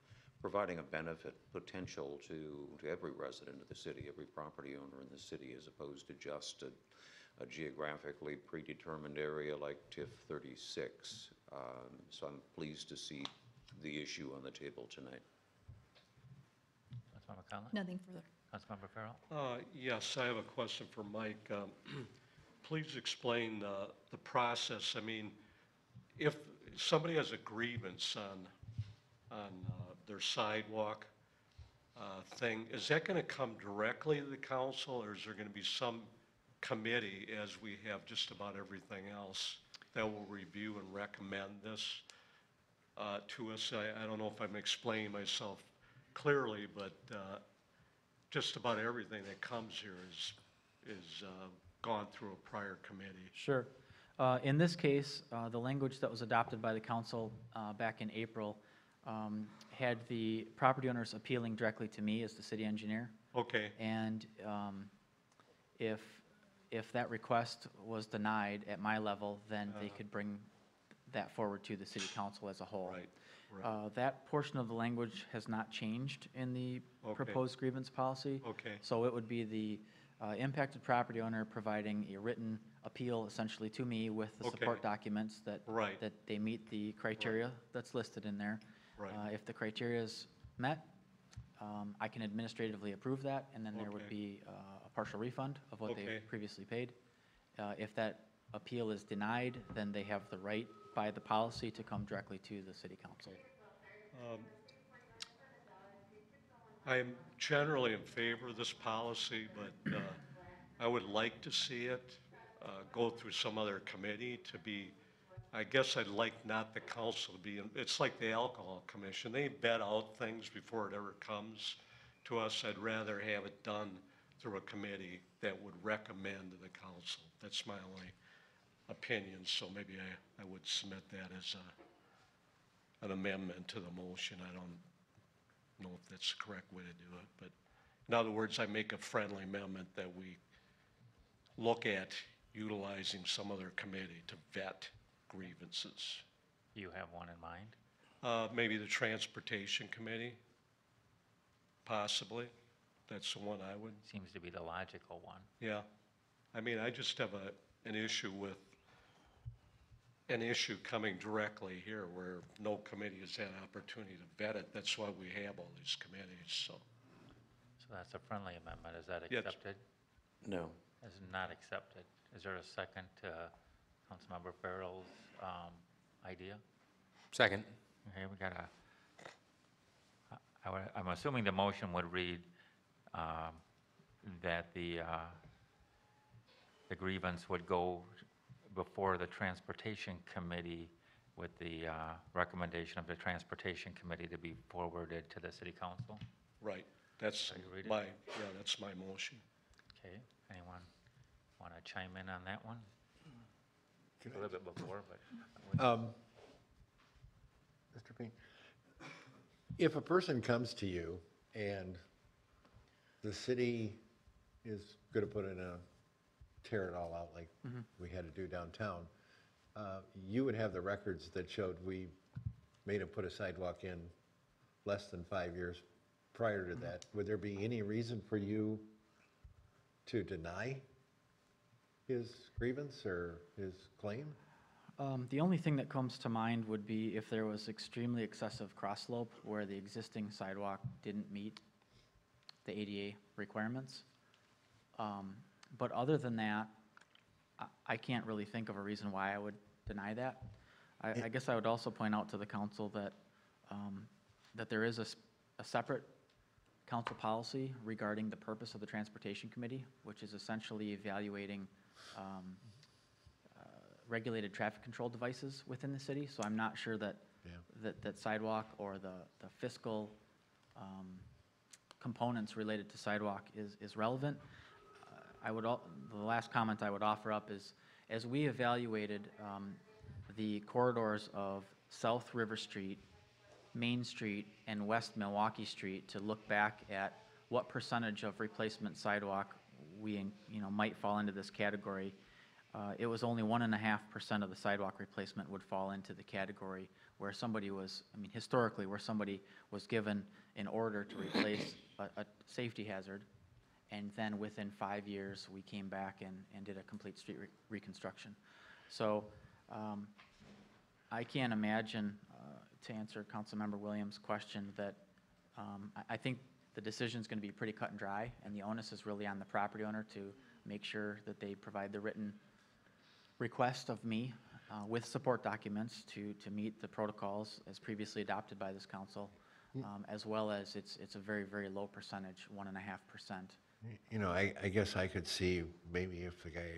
providing a benefit potential to every resident of the city, every property owner in the city, as opposed to just a geographically predetermined area like TIF 36. So I'm pleased to see the issue on the table tonight. Councilmember Conley? Nothing further. Councilmember Farrell? Yes, I have a question for Mike. Please explain the process. I mean, if somebody has a grievance on their sidewalk thing, is that going to come directly to the council, or is there going to be some committee, as we have just about everything else, that will review and recommend this to us? I don't know if I'm explaining myself clearly, but just about everything that comes here is gone through a prior committee. Sure. In this case, the language that was adopted by the council back in April had the property owners appealing directly to me as the city engineer. Okay, And if that request was denied at my level, then they could bring that forward to the city council as a whole. right. That portion of the language has not changed in the Okay. proposed grievance policy. Okay, So it would be the impacted property owner providing a written appeal essentially to me with the support Okay. documents that, Right. that they meet the criteria that's listed in there. right. If the criteria is met, I can administratively approve that, and then there would Okay. be a partial refund of what Okay. they previously paid. If that appeal is denied, then they have the right by the policy to come directly to the city council. I'm generally in favor of this policy, but I would like to see it go through some other committee to be, I guess I'd like not the council to be, it's like the Alcohol Commission. They vet out things before it ever comes to us. I'd rather have it done through a committee that would recommend to the council. That's my only opinion, so maybe I would submit that as an amendment to the motion. I don't know if that's the correct way to do it, but in other words, I make a friendly amendment that we look at utilizing some other committee to vet grievances. Do you have one in mind? Maybe the Transportation Committee, possibly. That's the one I would, Seems to be the logical one. yeah. I mean, I just have an issue with an issue coming directly here where no committee has had an opportunity to vet it. That's why we have all these committees, so. So that's a friendly amendment. Is that Yes. accepted? No. Is not accepted. Is there a second to Councilmember Farrell's idea? Second. Okay, we got I'm assuming the motion would read that the grievance would go before the Transportation Committee with the recommendation of the Transportation Committee to be forwarded to the City Council. Right, that's Are you ready? that's my motion. Okay, anyone want to chime in on that one? A little bit before, but. Mr. Payne, if a person comes to you and the city is going to put in tear it all out like we had to do downtown, you would have the records that showed we made him put a sidewalk in less than 5 years prior to that. Would there be any reason for you to deny his grievance or his claim? The only thing that comes to mind would be if there was extremely excessive cross slope where the existing sidewalk didn't meet the ADA requirements. But other than that, I can't really think of a reason why I would deny that. I guess I would also point out to the council that, that there is a separate council policy regarding the purpose of the Transportation Committee, which is essentially evaluating regulated traffic control devices within the city. So I'm not sure that that sidewalk or the fiscal components related to sidewalk is relevant. The last comment I would offer up is As we evaluated the corridors of South River Street, Main Street, and West Milwaukee Street to look back at what percentage of replacement sidewalk we, might fall into this category, it was only 1.5% of the sidewalk replacement would fall into the category where somebody was, historically, where somebody was given an order to replace a safety hazard, and then within 5 years, we came back and did a complete street reconstruction. So I can't imagine, to answer Councilmember Williams' question, that I think the decision's going to be pretty cut and dry, and the onus is really on the property owner to make sure that they provide the written request of me with support documents to meet the protocols as previously adopted by this council, as well as it's a very, very low percentage, 1.5%. I guess I could see maybe if the guy,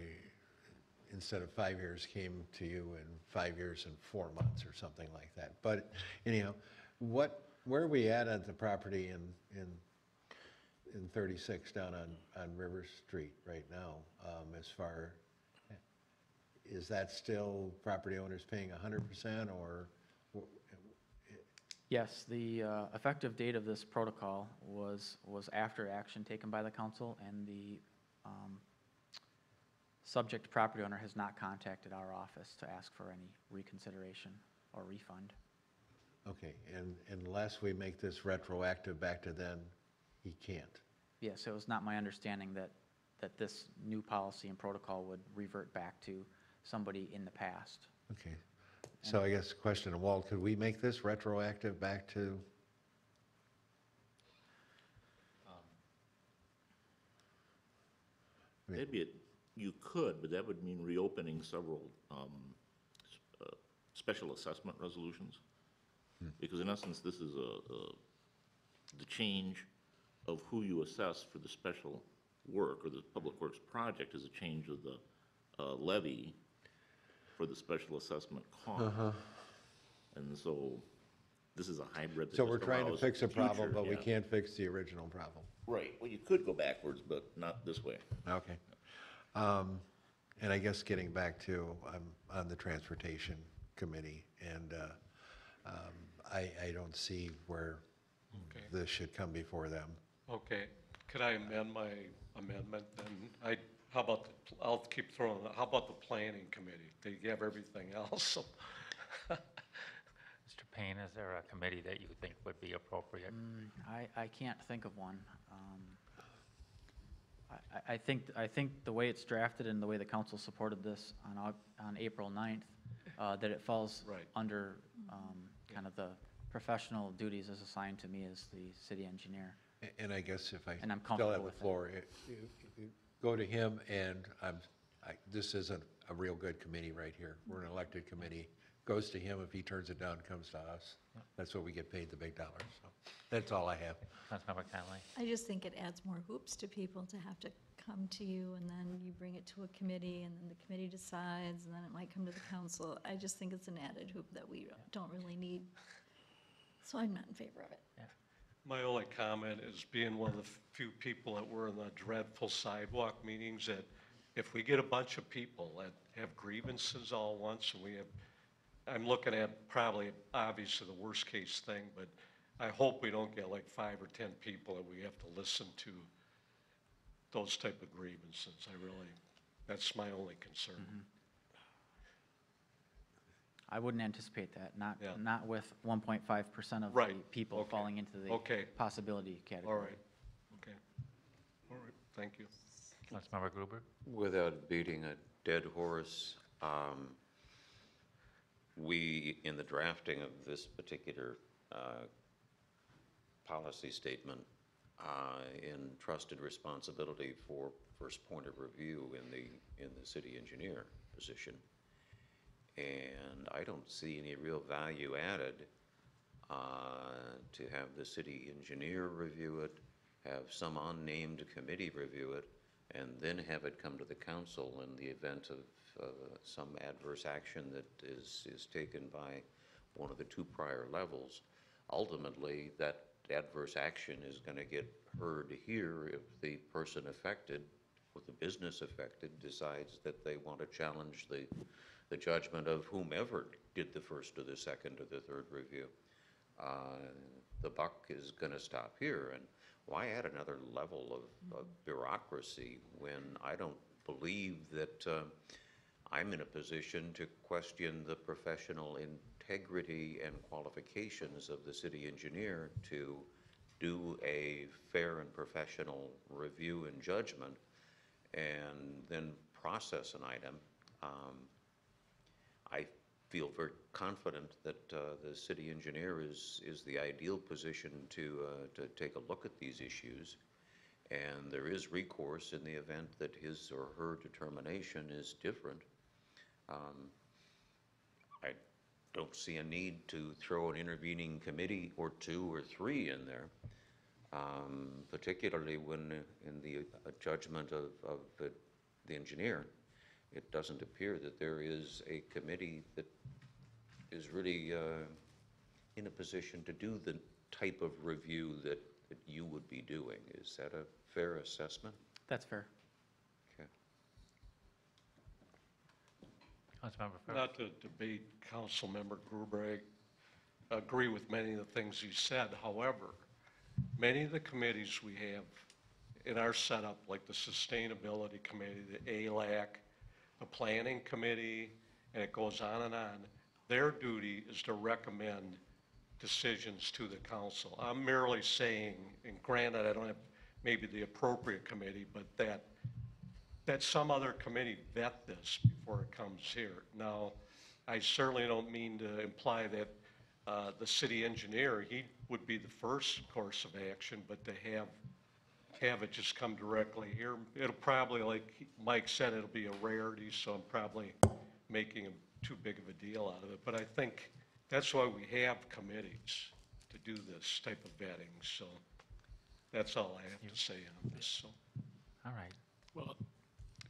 instead of 5 years, came to you in 5 years and 4 months or something like that. But anyhow, where are we at the property in 36 down on River Street right now? As far, is that still property owners paying 100% or? Yes, the effective date of this protocol was after action taken by the council, and the subject property owner has not contacted our office to ask for any reconsideration or refund. Okay, and unless we make this retroactive back to then, he can't? Yes, it was not my understanding that this new policy and protocol would revert back to somebody in the past. Okay, so I guess the question to Walt, could we make this retroactive back to? Maybe you could, but that would mean reopening several special assessment resolutions. Because in essence, this is the change of who you assess for the special work or the public works project is a change of the levy for the special assessment cost. And so this is a hybrid. So we're trying to fix a problem, but we yeah. can't fix the original problem. Right, well, you could go backwards, but not this way. Okay. And I guess getting back to, I'm on the Transportation Committee, and I don't see where Okay. this should come before them. Okay, could I amend my amendment then? How about, I'll keep throwing, how about the planning committee? They have everything else. Mr. Payne, is there a committee that you think would be appropriate? I can't think of one. I think the way it's drafted and the way the council supported this on April 9th, that it falls Right. under kind of the professional duties as assigned to me as the city engineer. And I guess if I And I'm still comfortable have the with that. floor, go to him, and this isn't a real good committee right here. We're an elected committee. Goes to him. If he turns it down, comes to us. That's what we get paid, the big dollars. So that's all I have. Councilmember Conley? I just think it adds more hoops to people to have to come to you, and then you bring it to a committee, and then the committee decides, and then it might come to the council. I just think it's an added hoop that we don't really need. So I'm not in favor of it. My only comment is being one of the few people that were in the dreadful sidewalk meetings, that if we get a bunch of people that have grievances all at once, and we have, I'm looking at probably, obviously, the worst case thing, but I hope we don't get like 5 or 10 people that we have to listen to those type of grievances. That's my only concern. I wouldn't anticipate that, Yeah. not with 1.5% of the Right. people Okay. falling into the Okay. possibility All category. right, okay. All right, thank you. Councilmember Gruber? Without beating a dead horse, we, in the drafting of this particular policy statement, entrusted responsibility for first point of review in the city engineer position. And I don't see any real value added to have the city engineer review it, have some unnamed committee review it, and then have it come to the council in the event of some adverse action that is taken by one of the 2 prior levels. Ultimately, that adverse action is going to get heard here if the person affected, or the business affected decides that they want to challenge the judgment of whomever did the first or the second or the third review, the buck is going to stop here. And why add another level of bureaucracy when I don't believe that I'm in a position to question the professional integrity and qualifications of the city engineer to do a fair and professional review and judgment and then process an item. I feel very confident that the city engineer is the ideal position to take a look at these issues, and there is recourse in the event that his or her determination is different. I don't see a need to throw an intervening committee or two or three in there, particularly when in the judgment of the engineer, it doesn't appear that there is a committee that is really in a position to do the type of review that you would be doing. Is that a fair assessment? That's fair. Okay. Councilmember Farrell. Not to debate Councilmember Gruber, I agree with many of the things he said. However, many of the committees we have in our setup, like the Sustainability Committee, the ALAC, the Planning Committee, and it goes on and on, their duty is to recommend decisions to the council. I'm merely saying, and granted, I don't have maybe the appropriate committee, but that some other committee vet this before it comes here. Now, I certainly don't mean to imply that the city engineer, he would be the first course of action, but to have it just come directly here, it'll probably, like Mike said, it'll be a rarity, so I'm probably making too big of a deal out of it. But I think that's why we have committees, to do this type of vetting. So that's all I have to say on this. So. All right. Well,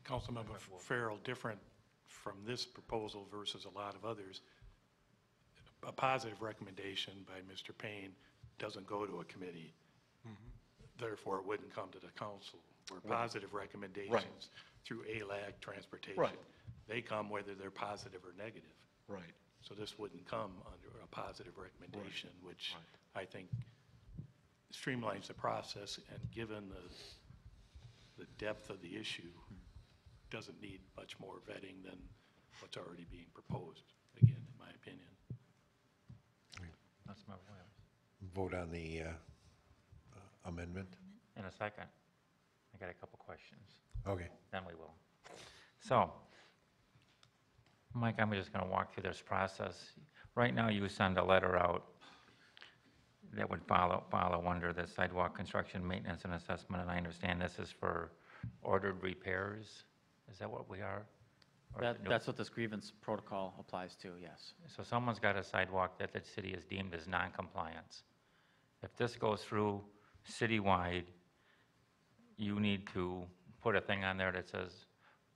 Councilmember Farrell, different from this proposal versus a lot of others, a positive recommendation by Mr. Payne doesn't go to a committee. Therefore, it wouldn't come to the council. Where positive recommendations through ALAC, transportation, they come whether they're positive or negative. Right. So this wouldn't come under a positive recommendation, which I think streamlines the process, and given the depth of the issue, doesn't need much more vetting than what's already being proposed, again, in my opinion. Councilmember Williams. Vote on the amendment? In a second. I got a couple questions. Okay. Then we will. So, Mike, I'm just going to walk through this process. Right now, you send a letter out that would follow under the sidewalk construction maintenance and assessment, and I understand this is for ordered repairs. Is that what we are? Or is it new? That's what this grievance protocol applies to, yes. So someone's got a sidewalk that the city has deemed as non-compliance. If this goes through citywide, you need to put a thing on there that says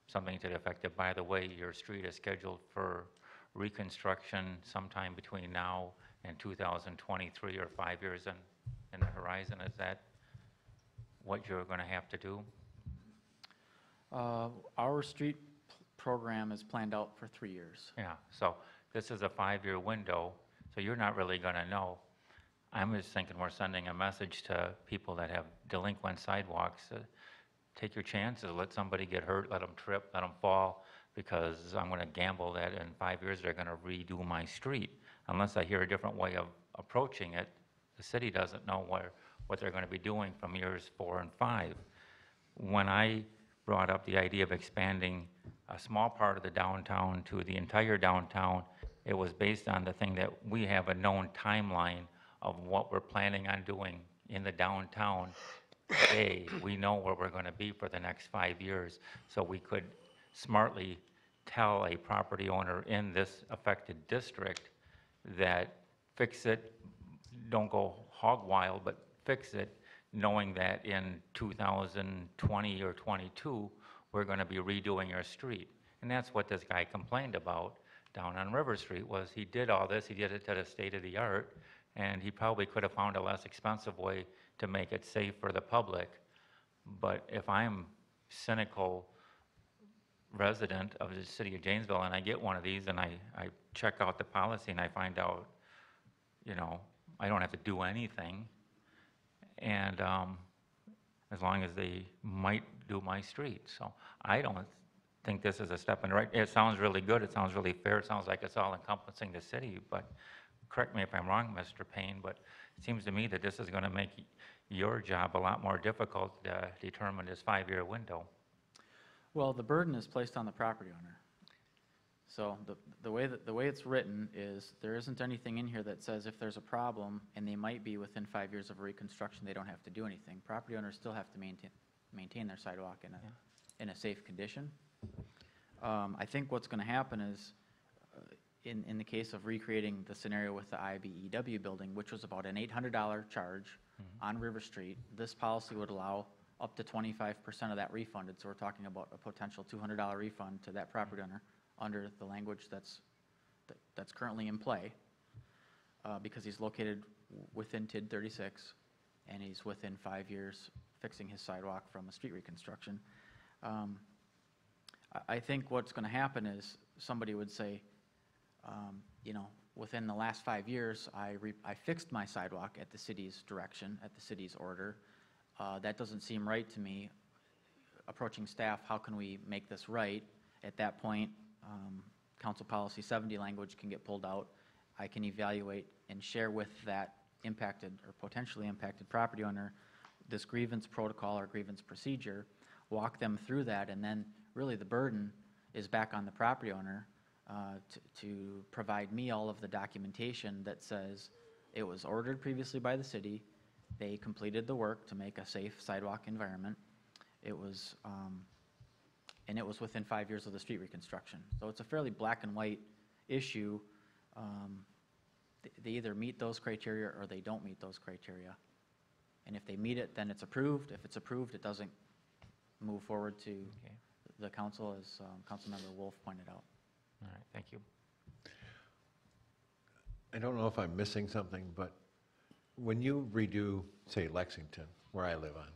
something to the effect of, by the way, your street is scheduled for reconstruction sometime between now and 2023, or 5 years in the horizon. Is that what you're going to have to do? Our street program is planned out for 3 years. Yeah, so this is a 5-year window, so you're not really going to know. I'm just thinking we're sending a message to people that have delinquent sidewalks. Take your chances, let somebody get hurt, let them trip, let them fall, because I'm going to gamble that in 5 years they're going to redo my street. Unless I hear a different way of approaching it, the city doesn't know what they're going to be doing from years 4 and 5. When I brought up the idea of expanding a small part of the downtown to the entire downtown, it was based on the thing that we have a known timeline of what we're planning on doing in the downtown today. We know where we're going to be for the next 5 years, so we could smartly tell a property owner in this affected district that fix it, don't go hog wild, but fix it, knowing that in 2020 or 22, we're going to be redoing your street. And that's what this guy complained about down on River Street, was he did all this, he did it to the state of the art, and he probably could have found a less expensive way to make it safe for the public. But if I'm cynical resident of the city of Janesville, and I get one of these, and I check out the policy, and I find out, you know, I don't have to do anything, and as long as they might do my street. So I don't think this is a step in the right. It sounds really good. It sounds really fair. It sounds like it's all encompassing the city, but correct me if I'm wrong, Mr. Payne, but it seems to me that this is going to make your job a lot more difficult to determine this 5-year window. Well, the burden is placed on the property owner. So the way it's written is there isn't anything in here that says if there's a problem and they might be within 5 years of reconstruction, they don't have to do anything. Property owners still have to maintain their sidewalk in a safe condition. I think what's going to happen is, in the case of recreating the scenario with the IBEW building, which was about an $800 charge on River Street, this policy would allow up to 25% of that refunded. So we're talking about a potential $200 refund to that property owner under the language that's currently in play, because he's located within TID 36 and he's within 5 years fixing his sidewalk from a street reconstruction. I think what's going to happen is somebody would say, you know, within the last 5 years, I fixed my sidewalk at the city's direction, at the city's order. That doesn't seem right to me. Approaching staff, how can we make this right? At that point, Council Policy 70 language can get pulled out. I can evaluate and share with that impacted or potentially impacted property owner this grievance protocol or grievance procedure, walk them through that, and then really the burden is back on the property owner to provide me all of the documentation that says it was ordered previously by the city, they completed the work to make a safe sidewalk environment, it was, and it was within 5 years of the street reconstruction. So it's a fairly black and white issue. They either meet those criteria or they don't meet those criteria. And if they meet it, then it's approved. If it's approved, it doesn't move forward to the council, as Councilmember Wolf pointed out. All right, thank you. I don't know if I'm missing something, but when you redo, say, Lexington, where I live on,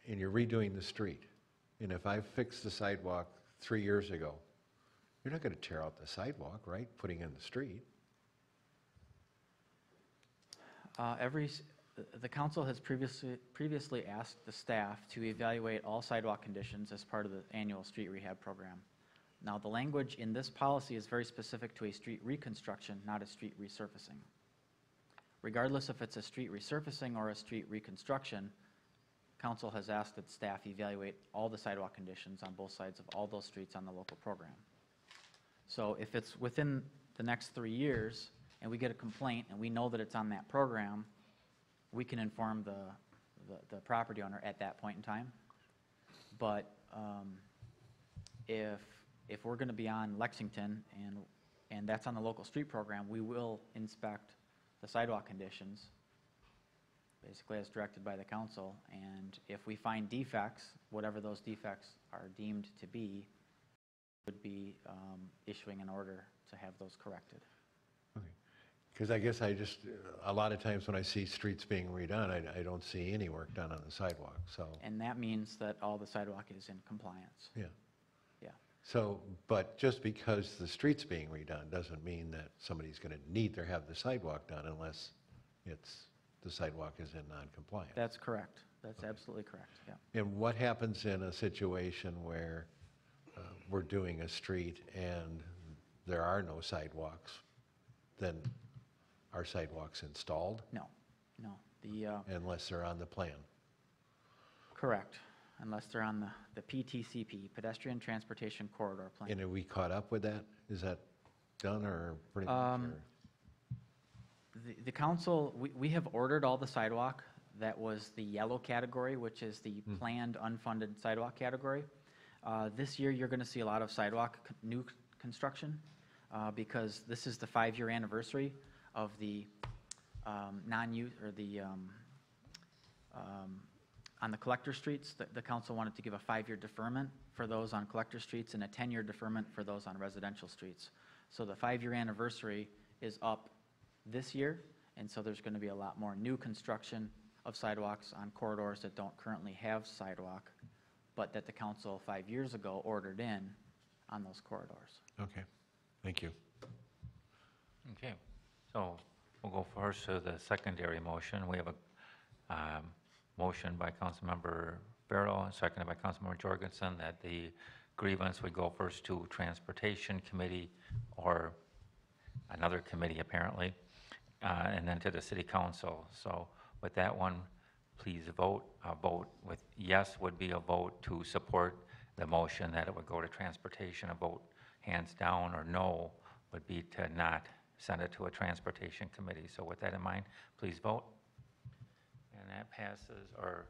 and you're redoing the street, and if I fixed the sidewalk 3 years ago, you're not going to tear out the sidewalk, right, putting in the street? The council has previously asked the staff to evaluate all sidewalk conditions as part of the annual street rehab program. Now, the language in this policy is very specific to a street reconstruction, not a street resurfacing. Regardless if it's a street resurfacing or a street reconstruction, council has asked that staff evaluate all the sidewalk conditions on both sides of all those streets on the local program. So if it's within the next 3 years and we get a complaint and we know that it's on that program, we can inform the property owner at that point in time. But if we're going to be on Lexington and that's on the local street program, we will inspect the sidewalk conditions, basically as directed by the council. And if we find defects, whatever those defects are deemed to be, would be issuing an order to have those corrected. Okay. Because I guess a lot of times when I see streets being redone, I don't see any work done on the sidewalk, so. And that means that all the sidewalk is in compliance. Yeah. Yeah. So, but just because the street's being redone doesn't mean that somebody's going to need to have the sidewalk done unless the sidewalk is in non-compliance. That's correct. That's absolutely correct, yeah. And what happens in a situation where we're doing a street and there are no sidewalks? Then are sidewalks installed? No, no. Unless they're on the plan? Correct, unless they're on the PTCP, Pedestrian Transportation Corridor Plan. And are we caught up with that? Is that done or pretty much? The council, we have ordered all the sidewalk. That was the yellow category, which is the planned unfunded sidewalk category. This year, you're going to see a lot of sidewalk new construction because this is the 5-year anniversary of the non-use or the on the collector streets. The council wanted to give a 5-year deferment for those on collector streets and a 10-year deferment for those on residential streets. So the 5-year anniversary is up this year, and so there's going to be a lot more new construction of sidewalks on corridors that don't currently have sidewalk but that the council 5 years ago ordered in on those corridors. Okay, thank you. Okay, so we'll go first to the secondary motion. We have a motion by Councilmember Farrell, and seconded by Councilmember Jorgensen, that the grievance would go first to Transportation Committee or another committee apparently, and then to the City Council. So with that one, please vote. A vote with yes would be a vote to support the motion that it would go to Transportation. A vote hands down or no would be to not send it to a Transportation Committee. So with that in mind, please vote. And that passes or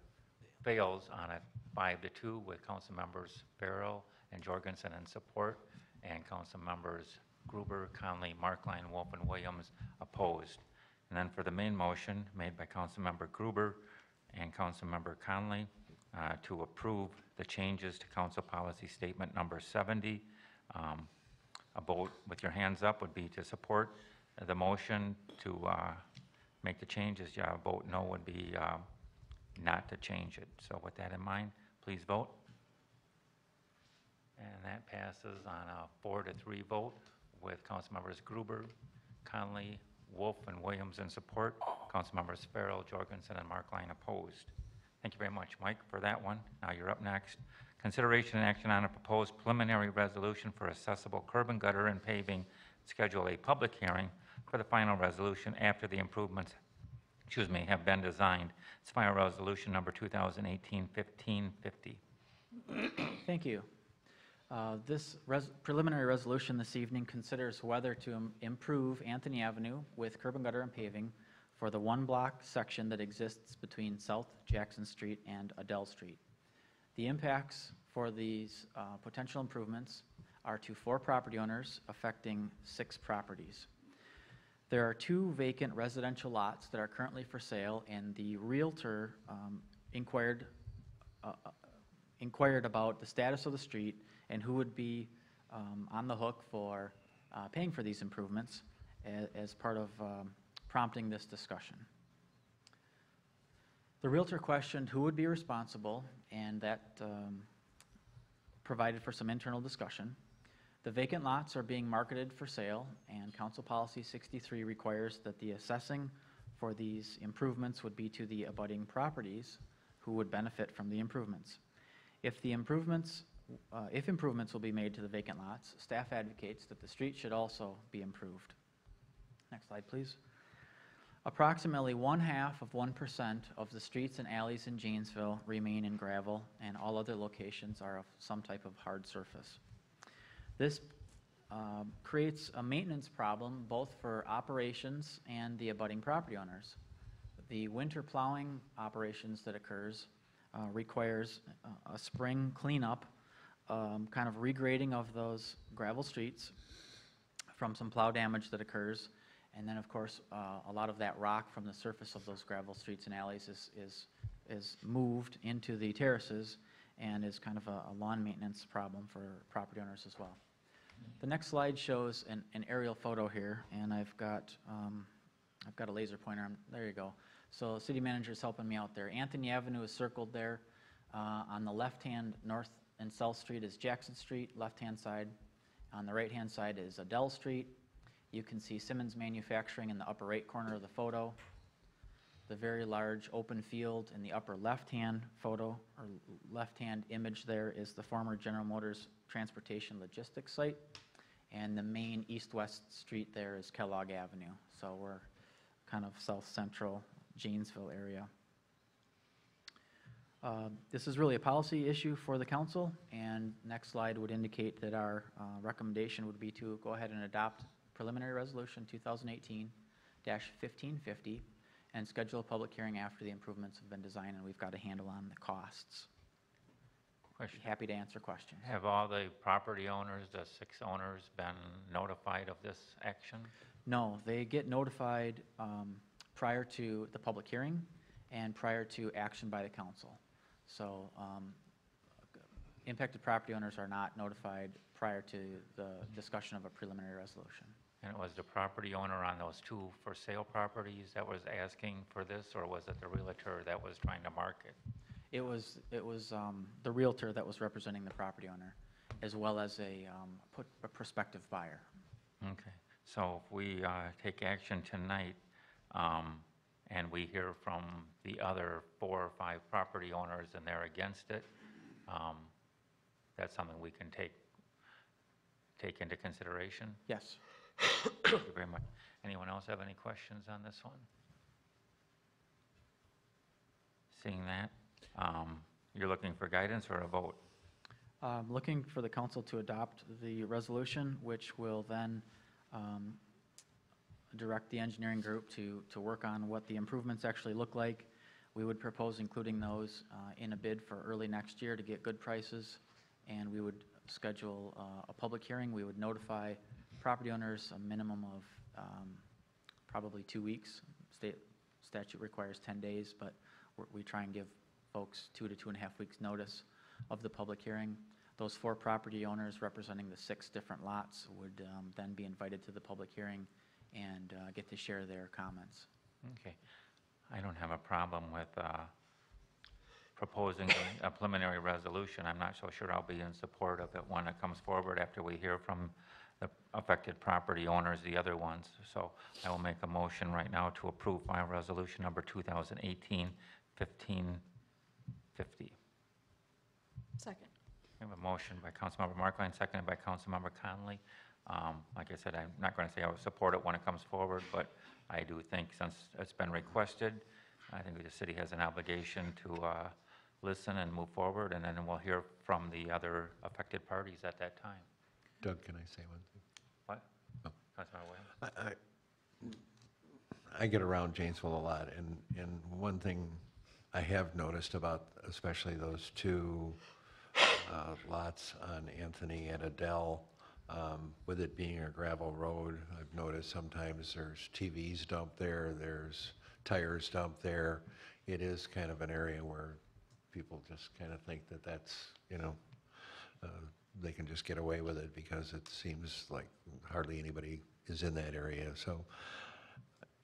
fails on a 5-2 with Council Members Farrell and Jorgensen in support, and Council Members Gruber, Conley, Markline, Wolf, and Williams opposed. And then for the main motion made by Council Member Gruber and Council Member Conley to approve the changes to Council Policy Statement number 70, a vote with your hands up would be to support the motion to make the changes. Yeah, a vote no would be not to change it. So with that in mind, please vote. And that passes on a 4-3 vote with Councilmembers Gruber, Conley, Wolf, and Williams in support. Councilmembers Farrell, Jorgensen, and Markline opposed. Thank you very much, Mike, for that one. Now you're up next. Consideration and action on a proposed preliminary resolution for accessible curb and gutter and paving. Schedule a public hearing for the final resolution after the improvements, have been designed. It's final resolution number 2018-1550. Thank you. This preliminary resolution this evening considers whether to improve Anthony Avenue with curb and gutter and paving for the one-block section that exists between South Jackson Street and Adele Street. The impacts for these potential improvements are to 4 property owners affecting 6 properties. There are 2 vacant residential lots that are currently for sale, and the realtor inquired about the status of the street and who would be on the hook for paying for these improvements as part of prompting this discussion. The realtor questioned who would be responsible, and that provided for some internal discussion. The vacant lots are being marketed for sale, and Council Policy 63 requires that the assessing for these improvements would be to the abutting properties who would benefit from the improvements. If improvements will be made to the vacant lots, staff advocates that the street should also be improved. Next slide, please. Approximately 1/2% of the streets and alleys in Janesville remain in gravel, and all other locations are of some type of hard surface. This creates a maintenance problem both for operations and the abutting property owners. The winter plowing operations that occurs requires a spring cleanup, kind of regrading of those gravel streets from some plow damage that occurs. And then, of course, a lot of that rock from the surface of those gravel streets and alleys is moved into the terraces and is kind of a lawn maintenance problem for property owners as well. The next slide shows an aerial photo here, and I've got a laser pointer. There you go. So city manager's helping me out there. Anthony Avenue is circled there. On the left-hand, North and South Street is Jackson Street, left-hand side. On the right-hand side is Adele Street. You can see Simmons Manufacturing in the upper right corner of the photo. The very large open field in the upper left-hand photo, or left-hand image there, is the former General Motors Transportation Logistics site. And the main east-west street there is Kellogg Avenue. So we're kind of south-central Janesville area. This is really a policy issue for the council, and next slide would indicate that our recommendation would be to go ahead and adopt preliminary resolution 2018-1550 and schedule a public hearing after the improvements have been designed and we've got a handle on the costs. Question. Happy to answer questions. Have all the property owners, the 6 owners, been notified of this action? No, they get notified prior to the public hearing and prior to action by the council. So impacted property owners are not notified prior to the discussion of a preliminary resolution. And it was the property owner on those 2 for sale properties that was asking for this, or was it the realtor that was trying to market? It was the Realtor that was representing the property owner, as well as a prospective buyer. Okay, so if we take action tonight, and we hear from the other 4 or 5 property owners and they're against it, that's something we can take into consideration? Yes. Thank you very much. Anyone else have any questions on this one? Seeing that, you're looking for guidance or a vote? Looking for the council to adopt the resolution, which will then direct the engineering group to work on what the improvements actually look like. We would propose including those in a bid for early next year to get good prices, and we would schedule a public hearing. We would notify property owners a minimum of probably 2 weeks. State statute requires 10 days, but we try and give folks 2 to 2.5 weeks notice of the public hearing. Those 4 property owners representing the 6 different lots would then be invited to the public hearing and get to share their comments. Okay. I don't have a problem with proposing a preliminary resolution. I'm not so sure I'll be in support of it when it comes forward after we hear from the affected property owners, the other ones. So I will make a motion right now to approve final resolution number 2018-1550. Second. We have a motion by Councilmember Markline, seconded by Councilmember Conley. Like I said, I'm not going to say I will support it when it comes forward, but I do think since it's been requested, I think the city has an obligation to listen and move forward, and then we'll hear from the other affected parties at that time. Doug, can I say one thing? What? Oh. Councilmember Williams? I get around Janesville a lot, and one thing I have noticed about especially those 2 lots on Anthony and Adele, with it being a gravel road, I've noticed sometimes there's TVs dumped there, there's tires dumped there. It is kind of an area where people just kind of think that that's, they can just get away with it because it seems like hardly anybody is in that area. So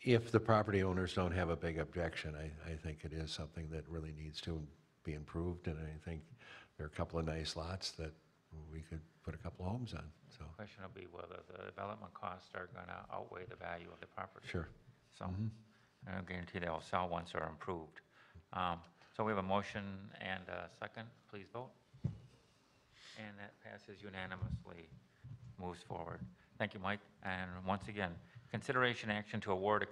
if the property owners don't have a big objection, I think it is something that really needs to be improved, and I think there are a couple of nice lots that we could put a couple of homes on, so. The question will be whether the development costs are going to outweigh the value of the property. Sure. So I don't guarantee they'll sell once they're improved. So we have a motion and a second. Please vote. And that passes unanimously, moves forward. Thank you, Mike. And once again, consideration action to award a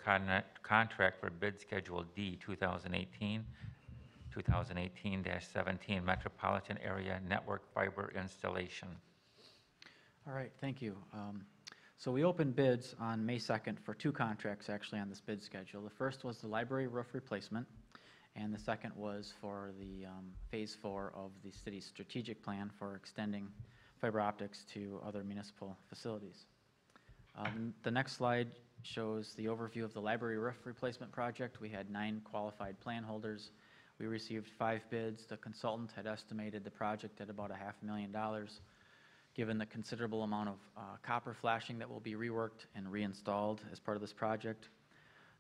contract for bid schedule D 2018-17 Metropolitan Area Network Fiber Installation. All right, thank you. So we opened bids on May 2nd for 2 contracts actually on this bid schedule. The first was the library roof replacement, and the second was for the Phase 4 of the city's strategic plan for extending fiber optics to other municipal facilities. The next slide shows the overview of the library roof replacement project. We had 9 qualified plan holders. We received 5 bids. The consultant had estimated the project at about $500,000. Given the considerable amount of copper flashing that will be reworked and reinstalled as part of this project.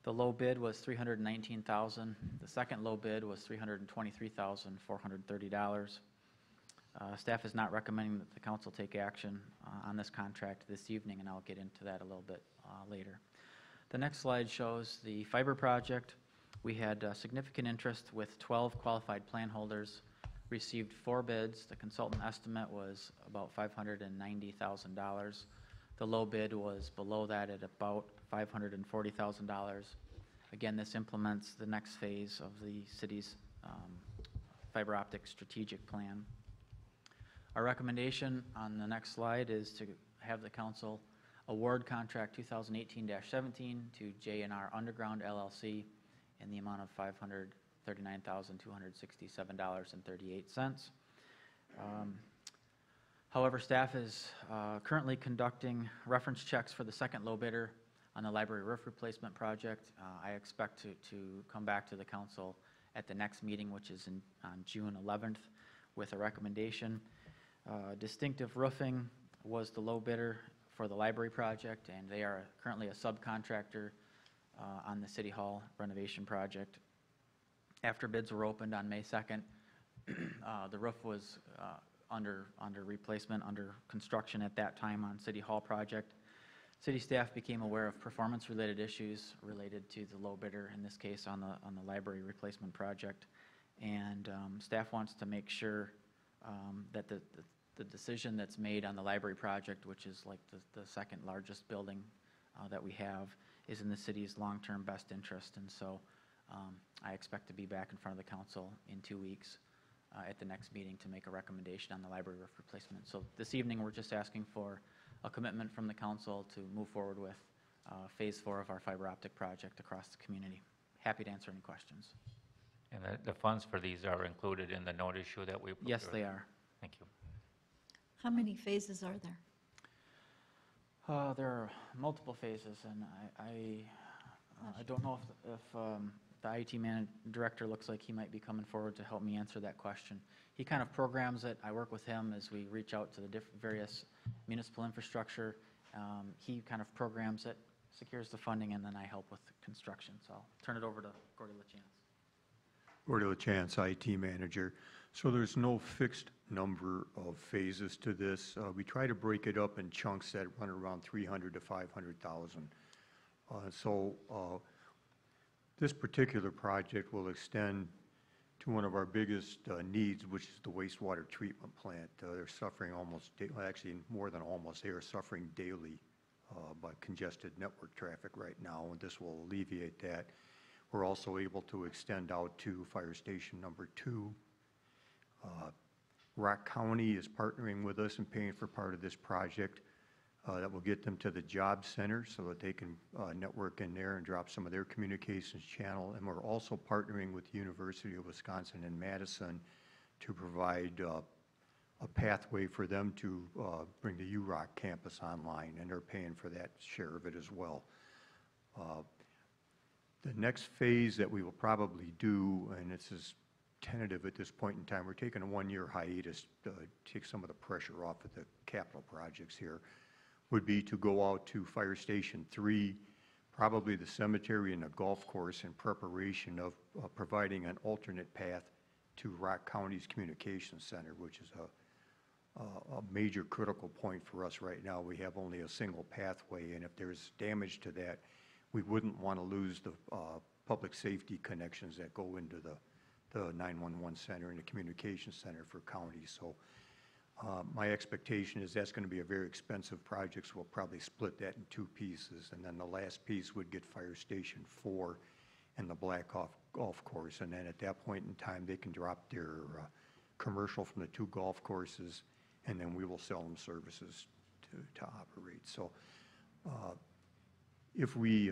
The low bid was $319,000. The second low bid was $323,430. Staff is not recommending that the council take action on this contract this evening, and I'll get into that a little bit later. The next slide shows the fiber project. We had significant interest with 12 qualified plan holders, received 4 bids. The consultant estimate was about $590,000. The low bid was below that at about $540,000. Again, this implements the next phase of the city's fiber optic strategic plan. Our recommendation on the next slide is to have the council award contract 2018-17 to J&R Underground LLC in the amount of $539,267.38. However, staff is currently conducting reference checks for the second low bidder on the library roof replacement project. I expect to come back to the council at the next meeting, which is on June 11th, with a recommendation. Distinctive Roofing was the low bidder for the library project, and they are currently a subcontractor on the City Hall renovation project. After bids were opened on May 2nd, The roof was under replacement, under construction at that time on City Hall project. City staff became aware of performance-related issues related to the low bidder, in this case on the library replacement project. And staff wants to make sure that the decision that's made on the library project, which is like the second largest building that we have, is in the city's long-term best interest. And so I expect to be back in front of the council in 2 weeks at the next meeting to make a recommendation on the library roof replacement. So this evening, we're just asking for a commitment from the council to move forward with Phase 4 of our fiber optic project across the community. Happy to answer any questions. And the funds for these are included in the note issue that we procured? Yes, they are. Thank you. How many phases are there? There are multiple phases, and I don't know if the IT director looks like he might be coming forward to help me answer that question. He kind of programs it. I work with him as we reach out to the various municipal infrastructure. He kind of programs it, secures the funding, and then I help with the construction. So I'll turn it over to Gordy LaChance. Gordy LaChance, IT manager. So there's no fixed number of phases to this. We try to break it up in chunks that run around 300 to 500,000. This particular project will extend to one of our biggest needs, which is the wastewater treatment plant. They're suffering actually more than almost, they are suffering daily by congested network traffic right now, and this will alleviate that. We're also able to extend out to Fire Station number 2. Rock County is partnering with us and paying for part of this project. That will get them to the job center so that they can network in there and drop some of their communications channel. And we're also partnering with the University of Wisconsin in Madison to provide a pathway for them to bring the URock campus online, and they're paying for that share of it as well. The next phase that we will probably do, and this is tentative at this point in time, we're taking a 1-year hiatus to take some of the pressure off of the capital projects here, would be to go out to Fire Station 3, probably the cemetery and the golf course, in preparation of providing an alternate path to Rock County's communications center, which is a major critical point for us right now. We have only a single pathway, and if there's damage to that, we wouldn't want to lose the public safety connections that go into the 911 center and the communications center for counties. So my expectation is that's going to be a very expensive project, so we'll probably split that in 2 pieces, and then the last piece would get Fire Station 4 and the Black Hawk Golf Course, and then at that point in time, they can drop their commercial from the 2 golf courses, and then we will sell them services to operate. So if we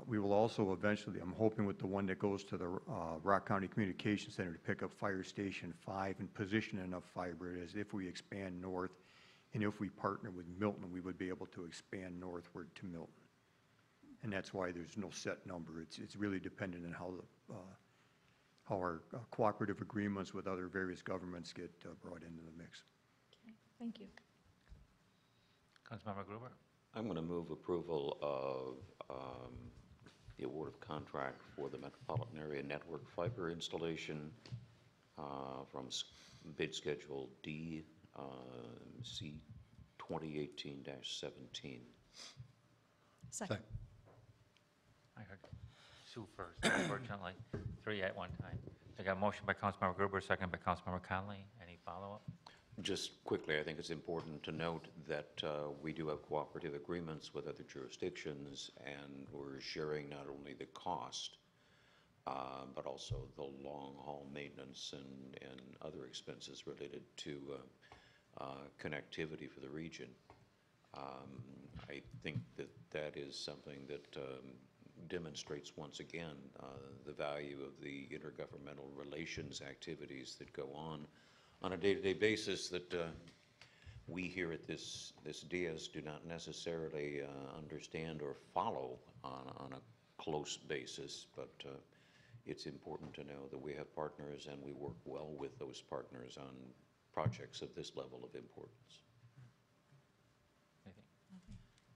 will also eventually, I'm hoping with the one that goes to the Rock County Communications Center to pick up Fire Station 5 and position enough fiber as if we expand north, and if we partner with Milton, we would be able to expand northward to Milton. And that's why there's no set number. It's really dependent on how our cooperative agreements with other various governments get brought into the mix. Okay, thank you. Councilmember Gruber? I'm going to move approval of the award of contract for the Metropolitan Area Network Fiber installation from bid schedule D, C 2018-17. Second. I heard Sue first, unfortunately. 3 at one time. I got a motion by Councilmember Gruber, second by Councilmember Conley. Any follow-up? Just quickly, I think it's important to note that we do have cooperative agreements with other jurisdictions, and we're sharing not only the cost, but also the long-haul maintenance and other expenses related to connectivity for the region. I think that is something that demonstrates once again the value of the intergovernmental relations activities that go on a day-to-day basis that we here at this dais do not necessarily understand or follow on a close basis, but it's important to know that we have partners and we work well with those partners on projects of this level of importance.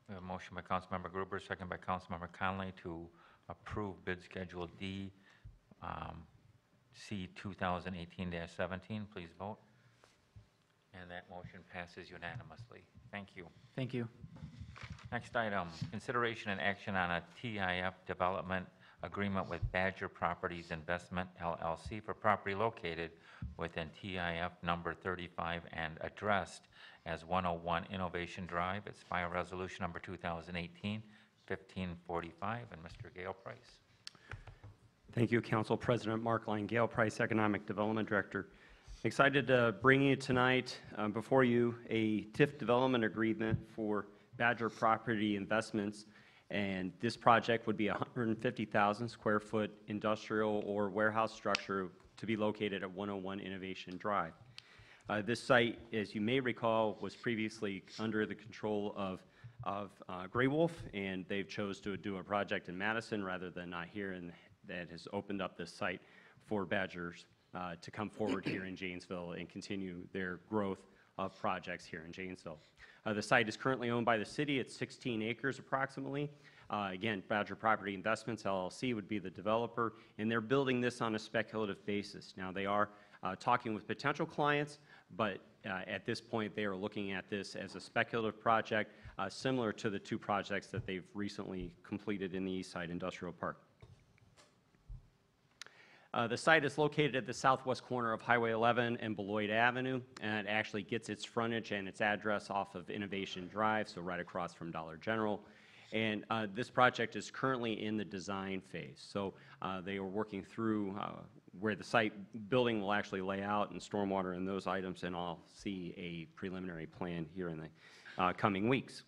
We have a motion by Councilmember Gruber, second by Councilmember Conley to approve bid schedule D, C 2018-17, please vote. And that motion passes unanimously. Thank you. Thank you. Next item, consideration and action on a TIF development agreement with Badger Properties Investment LLC for property located within TIF number 35 and addressed as 101 Innovation Drive. It's file resolution number 2018-1545, and Mr. Gale Price. Thank you, Council President Mark Line, Gale Price, Economic Development Director. Excited to bring you tonight before you a TIF development agreement for Badger Property Investments, and this project would be a 150,000 square foot industrial or warehouse structure to be located at 101 Innovation Drive. This site, as you may recall, was previously under the control of Gray Wolf, and they've chose to do a project in Madison rather than not here, and that has opened up this site for Badgers to come forward here in Janesville and continue their growth of projects here in Janesville. The site is currently owned by the city. It's 16 acres approximately. Again, Badger Property Investments LLC would be the developer, and they're building this on a speculative basis. Now, they are talking with potential clients, but at this point, they are looking at this as a speculative project, similar to the two projects that they've recently completed in the East Side Industrial Park. The site is located at the southwest corner of Highway 11 and Beloit Avenue, and it actually gets its frontage and its address off of Innovation Drive, so right across from Dollar General. And this project is currently in the design phase. So they are working through where the site building will actually lay out and stormwater and those items, and I'll see a preliminary plan here in the coming weeks.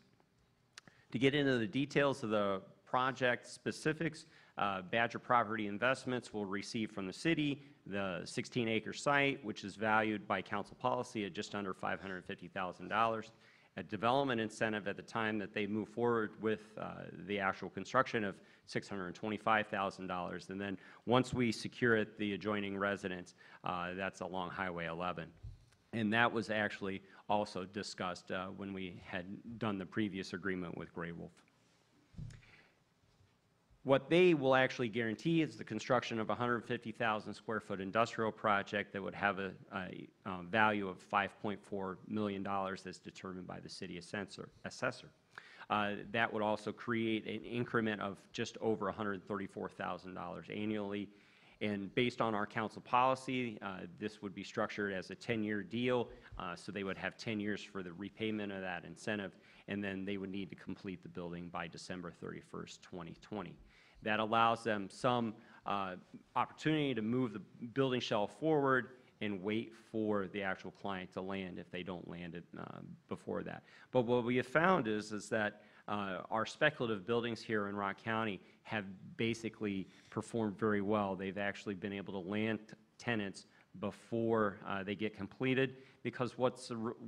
To get into the details of the project specifics, Badger Property Investments will receive from the city the 16-acre site, which is valued by council policy at just under $550,000. A development incentive at the time that they move forward with the actual construction of $625,000. And then once we secure it, the adjoining residence, that's along Highway 11. And that was actually also discussed when we had done the previous agreement with Gray Wolf. What they will actually guarantee is the construction of a 150,000 square foot industrial project that would have a value of $5.4 million as determined by the city assessor. That would also create an increment of just over $134,000 annually. And based on our council policy, this would be structured as a 10-year deal, so they would have 10 years for the repayment of that incentive, and then they would need to complete the building by December 31st, 2020. That allows them some opportunity to move the building shell forward and wait for the actual client to land if they don't land it before that. But what we have found is that our speculative buildings here in Rock County have basically performed very well. They've actually been able to land tenants before they get completed, because what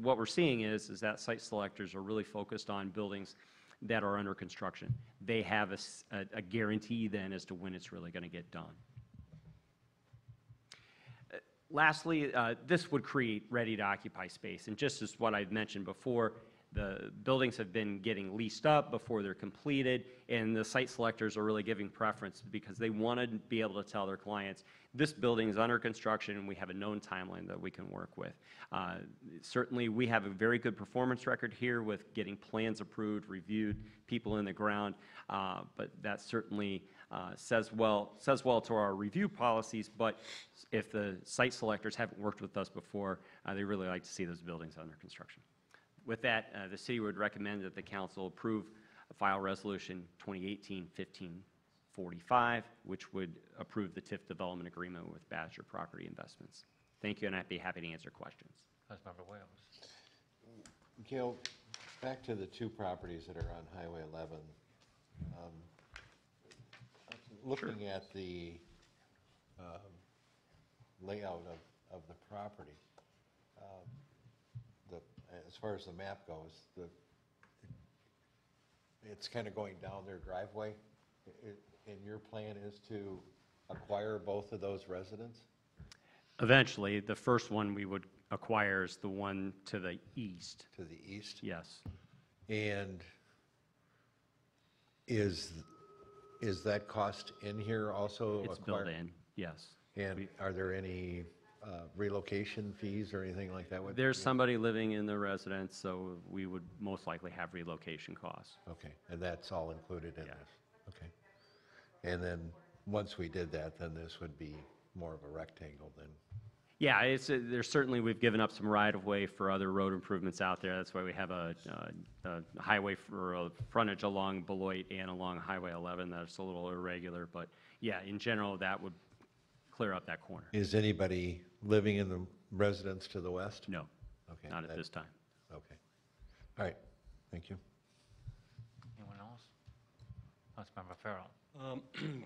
we're seeing is that site selectors are really focused on buildings that are under construction. They have a guarantee then as to when it's really going to get done. Lastly, this would create ready-to-occupy space. And just as what I've mentioned before, the buildings have been getting leased up before they're completed, and the site selectors are really giving preference because they want to be able to tell their clients, this building is under construction and we have a known timeline that we can work with. Certainly, we have a very good performance record here with getting plans approved, reviewed, people in the ground, but that certainly says well to our review policies. But if the site selectors haven't worked with us before, they really like to see those buildings under construction. With that, the city would recommend that the council approve file resolution 2018-1545, which would approve the TIF development agreement with Badger Property Investments. Thank you, and I'd be happy to answer questions. Councilmember Wales. Gail, back to the two properties that are on Highway 11. Looking at the layout of the property, as far as the map goes, it's kind of going down their driveway, and your plan is to acquire both of those residents? Eventually, the first one we would acquire is the one to the east. To the east? Yes. And is that cost in here also? It's built in, yes. And are there any relocation fees or anything like that? There's somebody living in the residence, so we would most likely have relocation costs. Okay, and that's all included in Yeah. this? Okay. And then, once we did that, then this would be more of a rectangle then? Yeah, there's certainly, we've given up some right-of-way for other road improvements out there. That's why we have a highway for a frontage along Beloit and along Highway 11. That's a little irregular, but yeah, in general, that would clear up that corner. Is anybody living in the residence to the west? No, Okay. not at that- this time. Okay. All right, thank you. Anyone else? Councilmember Farrell.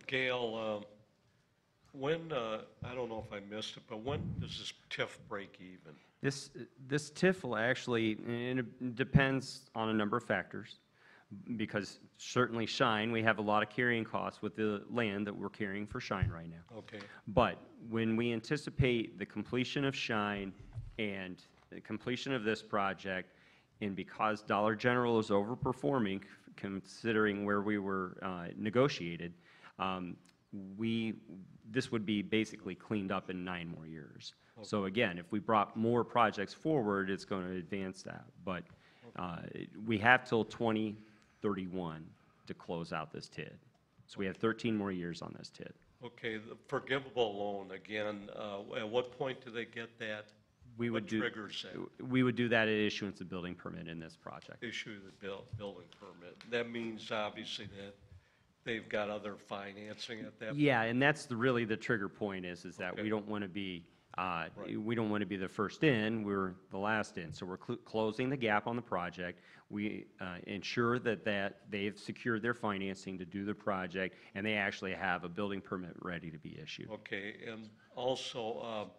Gail, when, I don't know if I missed it, but when does this TIF break even? This TIF will actually, and it depends on a number of factors, because certainly Shine, we have a lot of carrying costs with the land that we're carrying for Shine right now. Okay. But when we anticipate the completion of Shine and the completion of this project, and because Dollar General is overperforming, considering where we were negotiated, this would be basically cleaned up in 9 more years. So again, if we brought more projects forward, it's going to advance that. But we have till 2031 to close out this TID. So we have 13 more years on this TID. Okay, the forgivable loan, again, at what point do they get that? We would What do, triggers that? we would do that at issuance of building permit in this project. Issue the building permit. That means obviously that they've got other financing at that point? Yeah, and that's really the trigger point is that Okay. we don't want to be, we don't want to be the first in, we're the last in. So we're closing the gap on the project. We ensure that they've secured their financing to do the project, and they actually have a building permit ready to be issued. Okay, and also,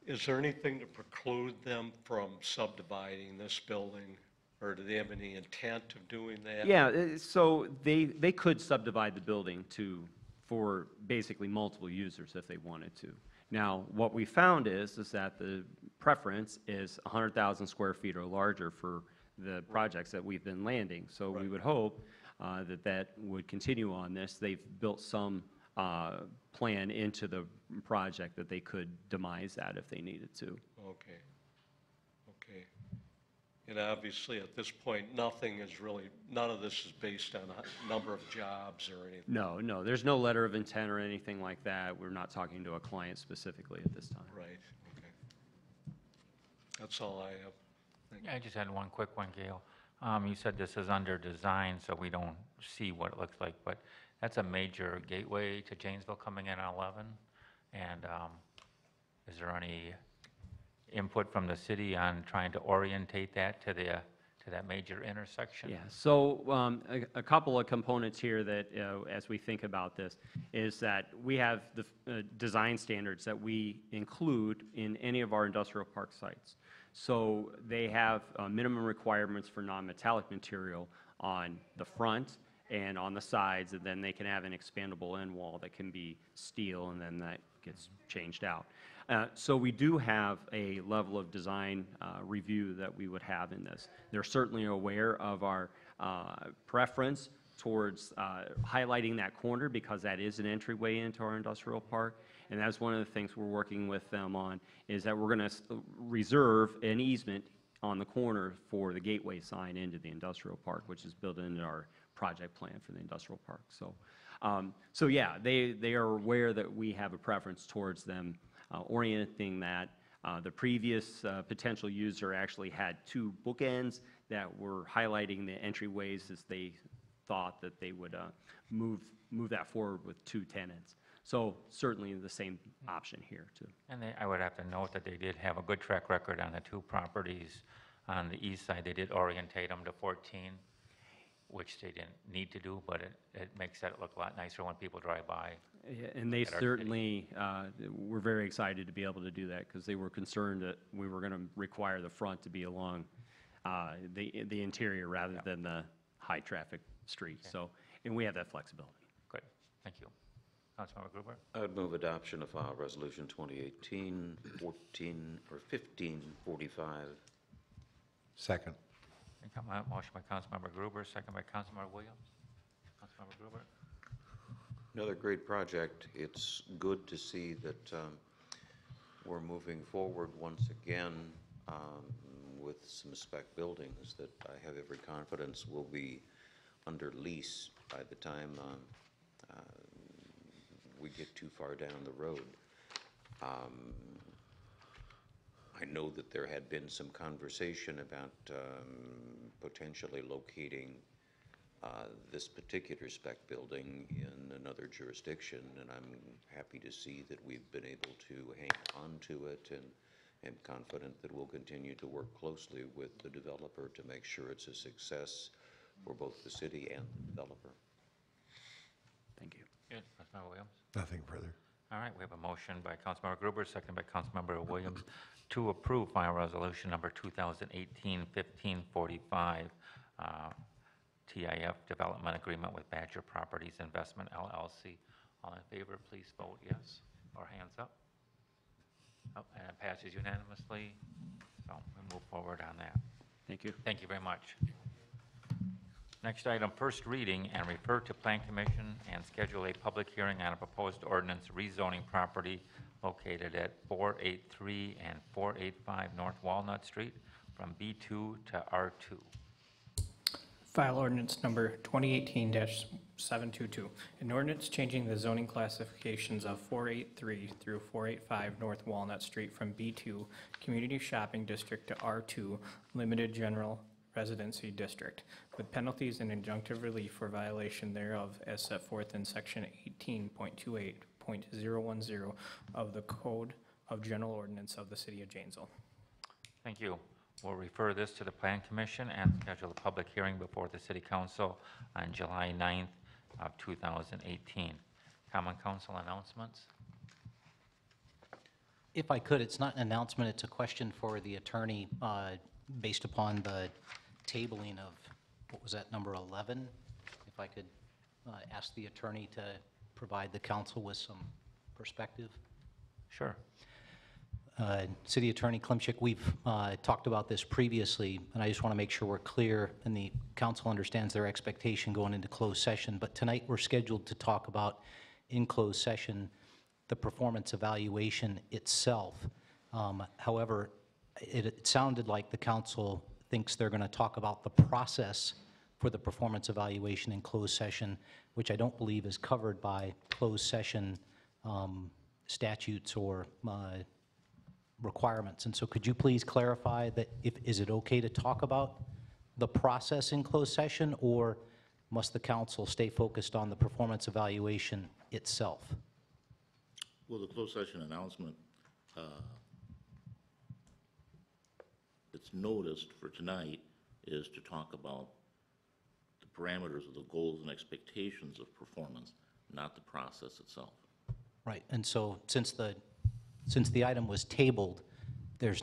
is there anything to preclude them from subdividing this building? Or do they have any intent of doing that? Yeah, so they could subdivide the building for basically multiple users if they wanted to. Now, what we found is that the preference is 100,000 square feet or larger for the projects that we've been landing. So we would hope that would continue on this. They've built some plan into the project that they could demise that if they needed to. Okay, okay. And obviously, at this point, none of this is based on a number of jobs or anything? No, there's no letter of intent or anything like that. We're not talking to a client specifically at this time. Right, okay. That's all I have. Thank you. Yeah, I just had one quick one, Gail. You said this is under design, so we don't see what it looks like, but that's a major gateway to Janesville coming in on 11. And is there any input from the city on trying to orientate that to that major intersection? Yeah, so a couple of components here that, as we think about this, is that we have the design standards that we include in any of our industrial park sites. So they have minimum requirements for non-metallic material on the front and on the sides, and then they can have an expandable end wall that can be steel, and then that gets changed out. So we do have a level of design review that we would have in this. They're certainly aware of our preference towards highlighting that corner because that is an entryway into our industrial park. And that's one of the things we're working with them on, is that we're going to reserve an easement on the corner for the gateway sign into the industrial park, which is built into our project plan for the industrial park. So yeah, they are aware that we have a preference towards them orienting that. The previous potential user actually had 2 bookends that were highlighting the entryways as they thought that they would move that forward with 2 tenants. So certainly the same option here too. And I would have to note that they did have a good track record on the 2 properties on the east side. They did orientate them to 14, which they didn't need to do, but it makes that look a lot nicer when people drive by. Yeah, and they certainly were very excited to be able to do that because they were concerned that we were going to require the front to be along the interior rather than the high-traffic street. Okay. So, and we have that flexibility. Good, thank you. Councilmember Gruber? I would move adoption of Resolution 2018-14 or 1545. Second. Motion by Councilmember Gruber, second by Councilmember Williams. Councilmember Gruber? Another great project. It's good to see that we're moving forward once again with some spec buildings that I have every confidence will be under lease by the time we get too far down the road. I know that there had been some conversation about potentially locating this particular spec building in another jurisdiction, and I'm happy to see that we've been able to hang on to it, and am confident that we'll continue to work closely with the developer to make sure it's a success for both the city and the developer. Thank you. Good. Councilmember Williams? Nothing further. All right, we have a motion by Councilmember Gruber, seconded by Councilmember Williams, to approve final resolution number 2018-1545, TIF Development Agreement with Badger Properties Investment LLC. All in favor, please vote yes, or hands up. Oh, and it passes unanimously, so we move forward on that. Thank you. Thank you very much. Next item, first reading and refer to Plan Commission and schedule a public hearing on a proposed ordinance rezoning property located at 483 and 485 North Walnut Street from B2 to R2. File ordinance number 2018-722, an ordinance changing the zoning classifications of 483 through 485 North Walnut Street from B2 Community Shopping District to R2 Limited General Residency District, with penalties and injunctive relief for violation thereof as set forth in Section 18.28.010 of the Code of General Ordinance of the City of Janesville. Thank you. We'll refer this to the Plan Commission and schedule a public hearing before the City Council on July 9th of 2018. Common Council announcements? If I could, it's not an announcement, it's a question for the attorney based upon the tabling of, what was that, number 11? If I could ask the attorney to provide the council with some perspective. Sure. City Attorney Klimchik, we've talked about this previously, and I just want to make sure we're clear and the council understands their expectation going into closed session. But tonight we're scheduled to talk about, in closed session, the performance evaluation itself. However, it sounded like the council thinks they're going to talk about the process for the performance evaluation in closed session, which I don't believe is covered by closed session statutes or requirements. And so could you please clarify that is it okay to talk about the process in closed session, or must the council stay focused on the performance evaluation itself? Well, the closed session announcement, it's noticed for tonight is to talk about the parameters of the goals and expectations of performance, not the process itself. Right, and so since the item was tabled, there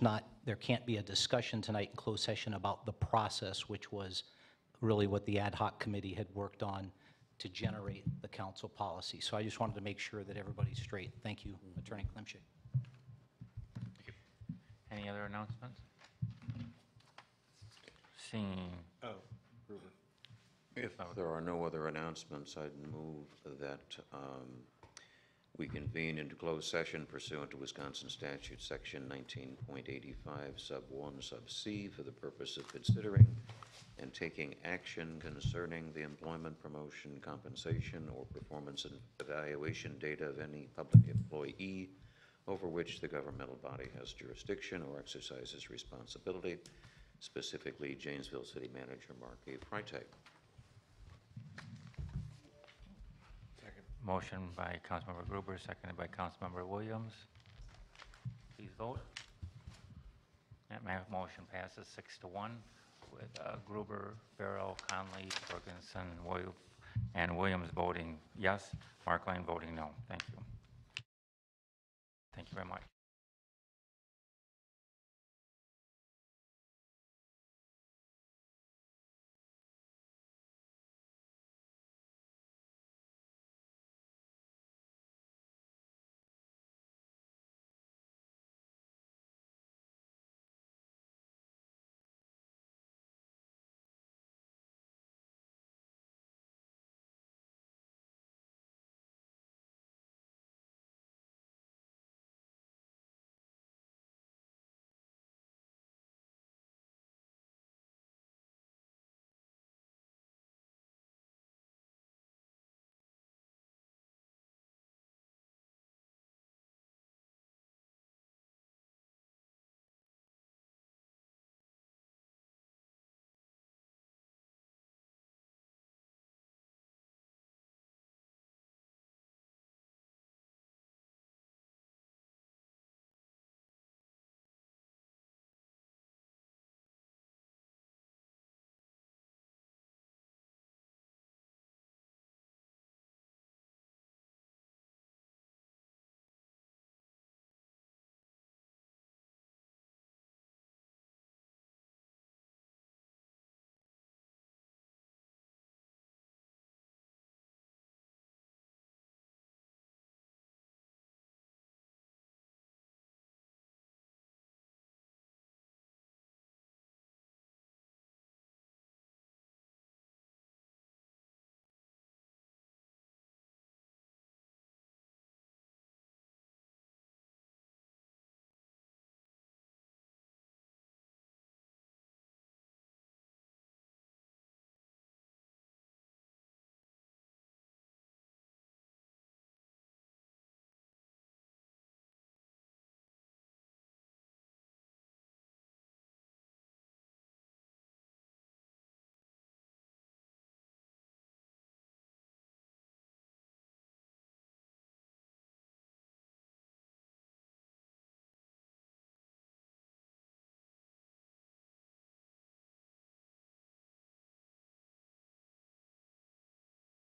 can't be a discussion tonight in closed session about the process, which was really what the ad hoc committee had worked on to generate the council policy. So I just wanted to make sure that everybody's straight. Thank you, Attorney Klimchik. Any other announcements? Seeing. If there are no other announcements, I'd move that we convene into closed session pursuant to Wisconsin Statute Section 19.85, Sub 1, Sub C, for the purpose of considering and taking action concerning the employment, promotion, compensation, or performance and evaluation data of any public employee over which the governmental body has jurisdiction or exercises responsibility, specifically Janesville City Manager Mark A. Freitag. Motion by Councilmember Gruber, seconded by Councilmember Williams. Please vote. That motion passes 6-1 with Gruber, Farrell, Conley, Jorgensen, and Williams voting yes, Mark Lane voting no. Thank you. Thank you very much.